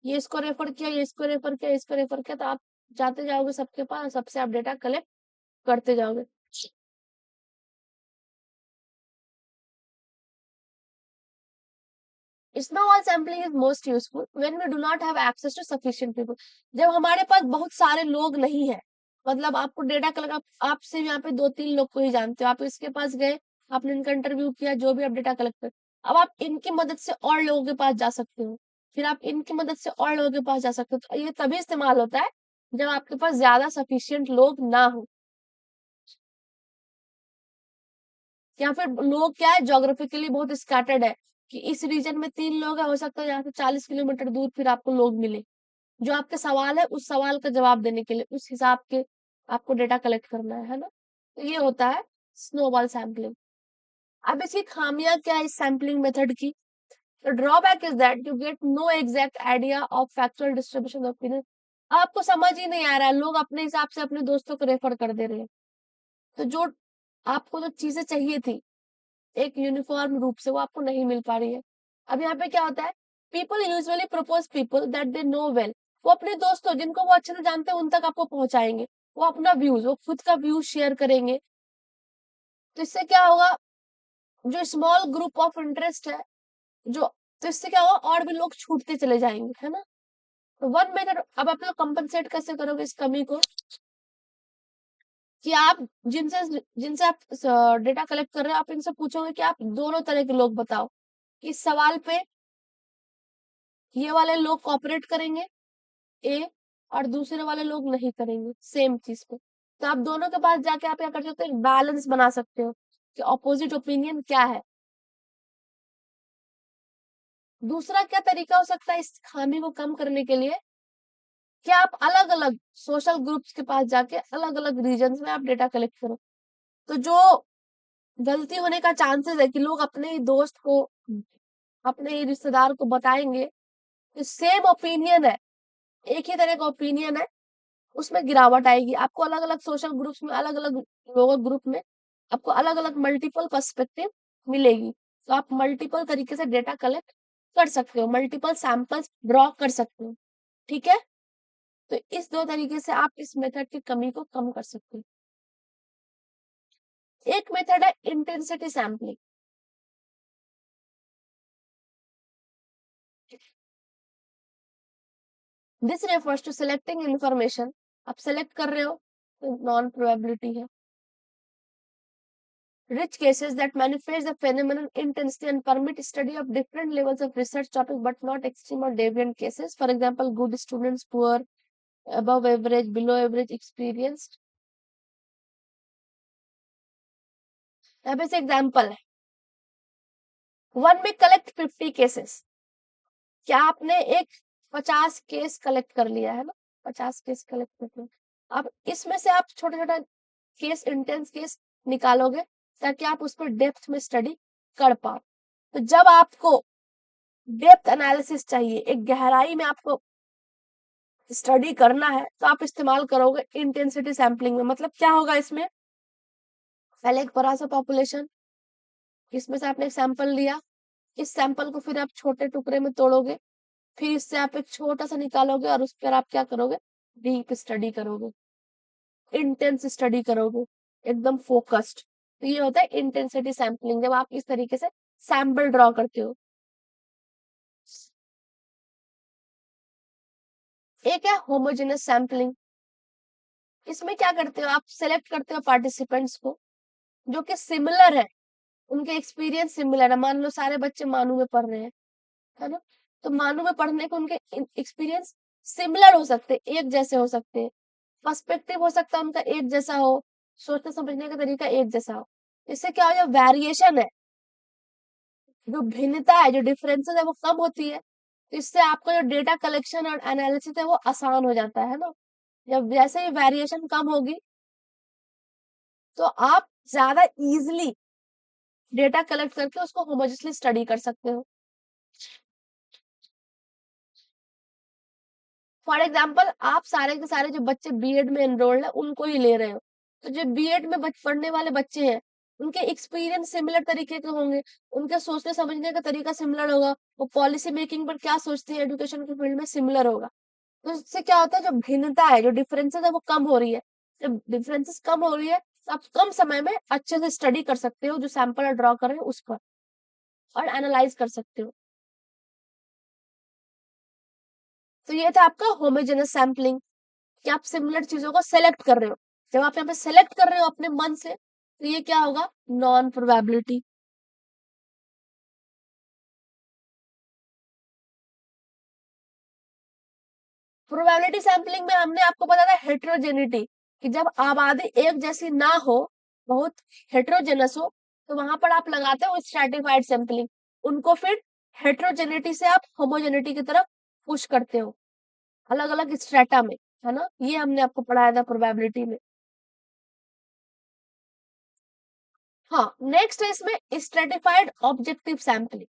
ये इसको रेफर किया, ये इसको रेफर किया, इसको रेफर किया, तो आप जाते जाओगे सबके पास, सबसे आप डेटा कलेक्ट करते जाओगे। Snowball sampling is most useful when we do not have access to sufficient people. जब हमारे पास बहुत सारे लोग नहीं है, मतलब आपको डेटा कलेक्ट, आप सिर्फ यहाँ पे 2-3 लोग को ही जानते हो, आप इसके पास गए, आपने इनका इंटरव्यू किया, जो भी आप डेटा कलेक्ट कर, अब आप इनकी मदद से और लोगों के पास जा सकते हो, फिर आप इनकी मदद से और लोगों के पास जा सकते हो। तो ये तभी इस्तेमाल होता है जब आपके पास ज्यादा सफिशियंट लोग ना हो, या फिर लोग क्या है जोग्राफिकली बहुत स्कैटर्ड है, कि इस रीजन में 3 लोग है, हो सकता है यहाँ से 40 किलोमीटर दूर फिर आपको लोग मिले। जो आपके सवाल है उस सवाल का जवाब देने के लिए उस हिसाब के आपको डेटा कलेक्ट करना है ना। तो ये होता है स्नोबॉल सैंपलिंग। अब इसकी खामियां क्या है इस सैंपलिंग मेथड की, तो drawback is that you get no exact idea of factual distribution of opinion. आपको समझ ही नहीं आ रहा है, लोग अपने हिसाब से अपने दोस्तों को रेफर कर दे रहे हैं। तो जो आपको जो चीजें चाहिए थी एक यूनिफॉर्म रूप से, वो आपको नहीं मिल पा रही है। अब यहाँ पे क्या होता है, people usually propose people that they know well, वो अपने दोस्तों जिनको वो अच्छे से जानते हैं उन तक आपको पहुंचाएंगे, वो अपना व्यूज, वो खुद का व्यू शेयर करेंगे। तो इससे क्या होगा, जो स्मॉल ग्रुप ऑफ इंटरेस्ट है, जो तो इससे क्या होगा और भी लोग छूटते चले जाएंगे, है ना। तो वन मेथड, अब आप लोग कंपनसेट कैसे करोगे इस कमी को, कि आप जिनसे जिनसे आप डेटा कलेक्ट कर रहे हो, आप इनसे पूछोगे कि आप दोनों तरह के लोग बताओ। इस सवाल पे ये वाले लोग कॉपरेट करेंगे ए, और दूसरे वाले लोग नहीं करेंगे सेम चीज पे। तो आप दोनों के पास जाके आप क्या कर सकते हो, बैलेंस बना सकते हो कि ऑपोजिट ओपिनियन क्या है। दूसरा क्या तरीका हो सकता है इस खामी को कम करने के लिए, कि आप अलग अलग सोशल ग्रुप्स के पास जाके अलग अलग रीजन में आप डेटा कलेक्ट करो। तो जो गलती होने का चांसेस है कि लोग अपने ही दोस्त को, अपने ही रिश्तेदार को बताएंगे कि सेम ओपिनियन है, एक ही तरह का ओपिनियन है, उसमें गिरावट आएगी। आपको अलग अलग सोशल ग्रुप्स में, अलग अलग लोगों ग्रुप में आपको अलग अलग मल्टीपल पर्सपेक्टिव मिलेगी। तो आप मल्टीपल तरीके से डेटा कलेक्ट कर सकते हो, मल्टीपल सैंपल्स ड्रॉ कर सकते हो। ठीक है, तो इस दो तरीके से आप इस मेथड की कमी को कम कर सकते हो। एक मेथड है intensity sampling. This refers to selecting information. आप सेलेक्ट कर रहे हो तो नॉन प्रोबेबिलिटी है। Rich cases that manifest the phenomenon intensely and permit study of different levels of research topic, but not extreme or deviant cases. For example, good students, poor, above average, below average, experienced. यहाँ पे से example है, one में collect 50 cases. क्या आपने एक 50 case collect कर लिया है ना, 50 केस कलेक्ट कर लिया। अब इसमें से आप छोटा छोटा केस, इंटेंस केस निकालोगे ताकि आप उस पर डेप्थ में स्टडी कर पाओ। तो जब आपको डेप्थ एनालिसिस चाहिए, एक गहराई में आपको स्टडी करना है, तो आप इस्तेमाल करोगे इंटेंसिटी सैम्पलिंग में। मतलब क्या होगा इसमें, पहले एक बड़ा सा पॉपुलेशन, इसमें से आपने एक सैंपल लिया, इस सैंपल को फिर आप छोटे टुकड़े में तोड़ोगे, फिर इससे आप एक छोटा सा निकालोगे और उस पर आप क्या करोगे, डीप स्टडी करोगे, इंटेंस स्टडी करोगे, एकदम फोकस्ड। तो ये होता है इंटेंसिटी सैम्पलिंग, जब आप इस तरीके से सैंपल ड्रॉ करते हो। एक है होमोजेनस सैम्पलिंग। इसमें क्या करते हो, आप सेलेक्ट करते हो पार्टिसिपेंट्स को जो कि सिमिलर है, उनके एक्सपीरियंस सिमिलर है। मान लो सारे बच्चे मानू में पढ़ रहे हैं, है ना, तो मानू में पढ़ने के उनके एक्सपीरियंस सिमिलर हो सकते हैं, एक जैसे हो सकते हैं, पर्सपेक्टिव हो सकता है उनका एक जैसा हो, सोचने समझने का तरीका एक जैसा हो। इससे क्या हो, जो वेरिएशन है, जो भिन्नता है, जो डिफरेंसेस है, वो कम होती है। तो इससे आपका जो डेटा कलेक्शन और एनालिसिस है वो आसान हो जाता है ना। जब जैसे ही वेरिएशन कम होगी तो आप ज्यादा इजिली डेटा कलेक्ट करके उसको होमोजेनसली स्टडी कर सकते हो। फॉर एग्जाम्पल, आप सारे के सारे जो बच्चे बीएड में एनरोल्ड है उनको ही ले रहे हो, तो जो बीएड में पढ़ने वाले बच्चे हैं उनके एक्सपीरियंस सिमिलर तरीके के होंगे, उनके सोचने समझने का तरीका सिमिलर होगा, वो पॉलिसी मेकिंग पर क्या सोचते हैं एजुकेशन के फील्ड में सिमिलर होगा। तो इससे क्या होता है, जो भिन्नता है, जो डिफरेंसेस है वो कम हो रही है। जब डिफरेंसेस कम हो रही है तो आप कम समय में अच्छे से स्टडी कर सकते हो जो सैंपल ड्रॉ कर रहे हैं उस पर, और एनालाइज कर सकते हो। तो ये था आपका होमोजेनस सैम्पलिंग, कि आप सिमिलर चीजों को सेलेक्ट कर रहे हो। जब आप यहाँ पे सेलेक्ट कर रहे हो अपने मन से, तो ये क्या होगा, नॉन प्रोबेबिलिटी। प्रोबेबिलिटी सैम्पलिंग में हमने आपको बताया था हेट्रोजेनिटी, कि जब आबादी एक जैसी ना हो, बहुत हेट्रोजेनस हो, तो वहां पर आप लगाते हो स्ट्रैटिफाइड सैम्पलिंग। उनको फिर हेट्रोजेनिटी से आप होमोजेनिटी की तरफ पुश करते हो, अलग अलग स्ट्रेटा में, है ना। ये हमने आपको पढ़ाया था प्रोबेबिलिटी में। हाँ, नेक्स्ट है इसमें stratified objective sampling.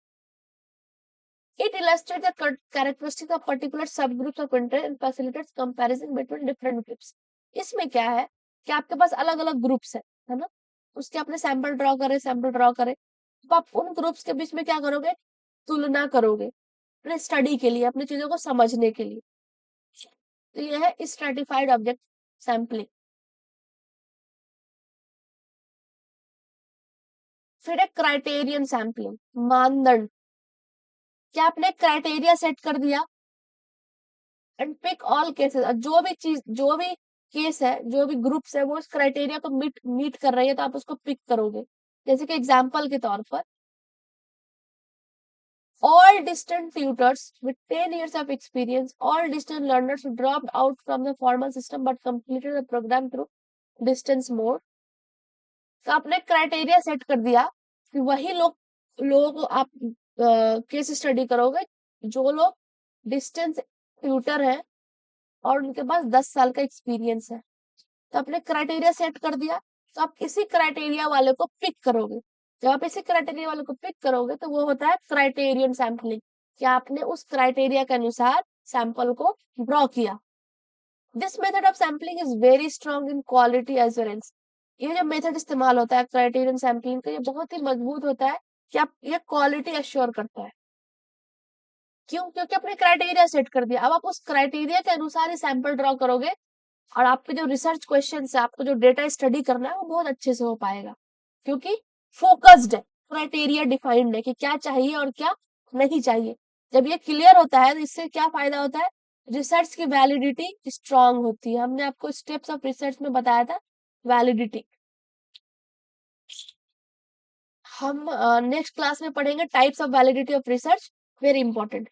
It illustrates the characteristics of particular subgroups of interest and facilitates comparison between different groups. इसमें क्या है कि आपके पास अलग अलग ग्रुप्स है ना, उसके अपने सैंपल ड्रॉ करे, तो आप उन ग्रुप्स के बीच में क्या करोगे, तुलना करोगे अपने स्टडी के लिए, अपनी चीजों को समझने के लिए। तो ये है स्ट्रेटिफाइड ऑब्जेक्ट सैम्पलिंग। फिर एक क्राइटेरियन सैम्पलिंग, मानदंड। क्या आपने क्राइटेरिया सेट कर दिया, एंड पिक ऑल केसेस, जो भी केस है, जो भी ग्रुप्स है वो इस क्राइटेरिया को मीट मीट कर रही है तो आप उसको पिक करोगे। जैसे कि एग्जाम्पल के तौर पर, all distant tutors with 10 years of experience, all distant learners who dropped out from the formal system but completed the program through distance mode। तो आपने क्राइटेरिया सेट कर दिया कि वही लोग आप केस स्टडी करोगे जो लोग डिस्टेंस ट्यूटर है और उनके पास 10 साल का एक्सपीरियंस है। तो आपने क्राइटेरिया सेट कर दिया, तो आप इसी क्राइटेरिया वाले को पिक करोगे। जब आप इसी क्राइटेरिया वाले को पिक करोगे तो वो होता है क्राइटेरियन सैम्पलिंग, कि आपने उस क्राइटेरिया के अनुसार सैंपल को ड्रॉ किया। This method of sampling is very strong in quality assurance. ये जो मेथड इस्तेमाल होता है क्राइटेरियन सैम्पलिंग का, ये बहुत ही मजबूत होता है कि आप ये क्वालिटी एश्योर करता है। क्यों? क्योंकि आपने क्राइटेरिया सेट कर दिया, अब आप उस क्राइटेरिया के अनुसार ही सैंपल ड्रॉ करोगे और आपके जो रिसर्च क्वेश्चन है, आपको जो डेटा स्टडी करना है वो बहुत अच्छे से हो पाएगा, क्योंकि फोकस्ड है, क्राइटेरिया डिफाइंड है कि क्या चाहिए और क्या नहीं चाहिए। जब ये क्लियर होता है तो इससे क्या फायदा होता है? रिसर्च की वैलिडिटी स्ट्रांग होती है। हमने आपको स्टेप्स ऑफ रिसर्च में बताया था वैलिडिटी। हम नेक्स्ट क्लास में पढ़ेंगे types of validity of research, very important.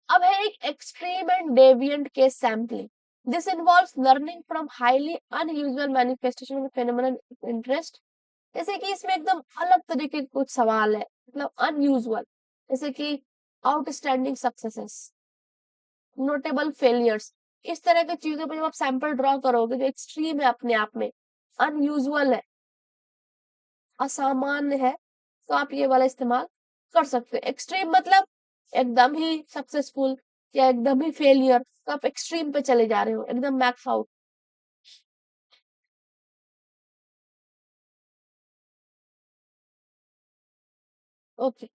अब है एक extreme and deviant case sampling. This involves learning from highly unusual manifestation of phenomenal interest. जैसे कि इसमें एकदम अलग तरीके के कुछ सवाल है, मतलब अनयूजुअल, जैसे कि आउटस्टैंडिंग सक्सेसेस, नोटेबल फेलियर्स। इस तरह की चीजों पे जब आप सैंपल ड्रॉ करोगे जो एक्सट्रीम है, अपने आप में अनयूजुअल है, असामान्य है, तो आप ये वाला इस्तेमाल कर सकते हो। एक्सट्रीम मतलब एकदम ही सक्सेसफुल या एकदम ही फेलियर, तो आप एक्सट्रीम पे चले जा रहे हो, एकदम मैक्स आउट। ओके,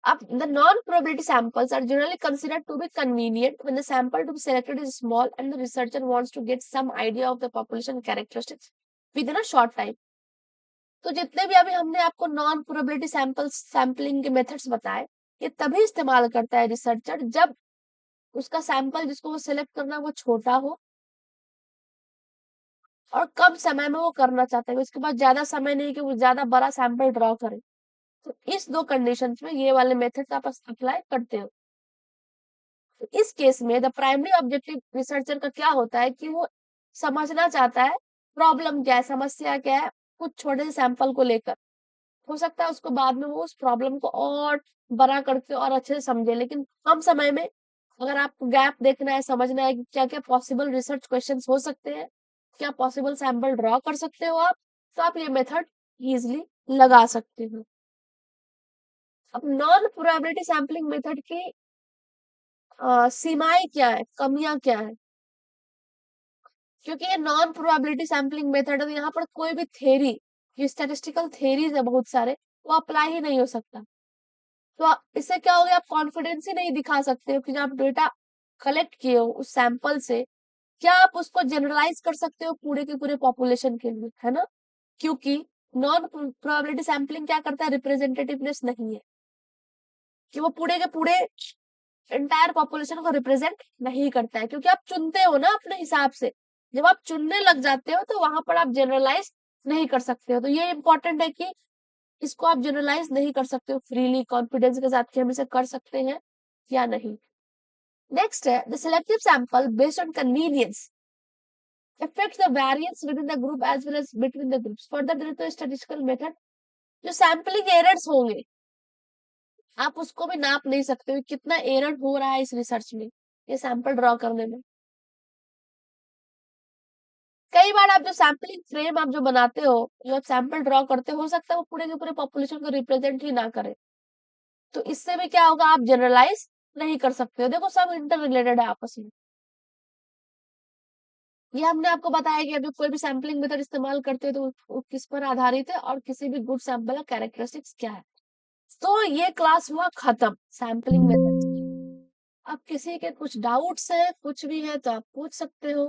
अब the non-probability samples are generally considered to be convenient when the sample to be selected is small and the researcher wants to get some idea of the population characteristics within a short time। तो जितने भी अभी हमने आपको non probability sampling के methods बताए, ये तभी इस्तेमाल करता है रिसर्चर जब उसका सैंपल जिसको वो सिलेक्ट करना है वो छोटा हो और कम समय में वो करना चाहता है, उसके पास ज्यादा समय नहीं कि वो ज्यादा बड़ा सैंपल ड्रॉ करे। तो इस दो कंडीशंस में ये वाले मेथड्स आप अप्लाई करते हो। तो इस केस में द प्राइमरी ऑब्जेक्टिव रिसर्चर का क्या होता है कि वो समझना चाहता है प्रॉब्लम क्या है, समस्या क्या है, कुछ छोटे से सैंपल को लेकर। हो सकता है उसको बाद में वो उस प्रॉब्लम को और बड़ा करके और अच्छे से समझे, लेकिन कम समय में अगर आपको गैप देखना है, समझना है कि क्या क्या पॉसिबल रिसर्च क्वेश्चंस हो सकते हैं, क्या पॉसिबल सैंपल ड्रॉ कर सकते हो आप, तो आप ये मेथड इजिली लगा सकते हो। अब नॉन प्रोबेबिलिटी सैम्पलिंग मेथड की सीमाएं क्या है, कमियां क्या है? क्योंकि ये नॉन प्रोबेबिलिटी सैम्पलिंग मेथड है, यहाँ पर कोई भी थ्योरी, जो स्टैटिस्टिकल थ्योरीज है बहुत सारे, वो अप्लाई ही नहीं हो सकता। तो इससे क्या हो गया, आप कॉन्फिडेंस ही नहीं दिखा सकते हो कि जब आप डेटा कलेक्ट किए हो उस सैंपल से, क्या आप उसको जनरलाइज कर सकते हो पूरे के पूरे पॉपुलेशन के लिए, है ना? क्योंकि नॉन प्रोबेबिलिटी सैम्पलिंग क्या करता है, रिप्रेजेंटेटिवनेस नहीं है, कि वो पूरे के पूरे एंटायर पॉपुलेशन को रिप्रेजेंट नहीं करता है, क्योंकि आप चुनते हो ना अपने हिसाब से। जब आप चुनने लग जाते हो तो वहां पर आप जनरलाइज नहीं कर सकते हो। तो ये इंपॉर्टेंट है कि इसको आप जनरलाइज नहीं कर सकते हो फ्रीली कॉन्फिडेंस के साथ कि हम इसे कर सकते हैं या नहीं। नेक्स्ट है the selective sample based on convenience affects the variance within the group as well as between the groups. Further, there is a statistical method, जो सैम्पलिंग एरर्स होंगे आप उसको भी नाप नहीं सकते हो, कितना एरर हो रहा है इस रिसर्च में, ये सैंपल ड्रॉ करने में। कई बार आप जो सैम्पलिंग फ्रेम आप जो बनाते हो, जो आप सैंपल ड्रॉ करते हो सकता है वो पूरे के पूरे पॉपुलेशन को रिप्रेजेंट ही ना करे, तो इससे भी क्या होगा, आप जनरलाइज नहीं कर सकते हो। देखो सब इंटर रिलेटेड है आपस में। ये हमने आपको बताया कि अभी कोई भी सैम्पलिंग मेथड इस्तेमाल करते हो तो वो किस पर आधारित है और किसी भी गुड सैंपल का कैरेक्टरिस्टिक्स क्या है। तो ये क्लास हुआ खत्म सैम्पलिंग मेथड। अब किसी के कुछ डाउट्स है, कुछ भी है तो आप पूछ सकते हो।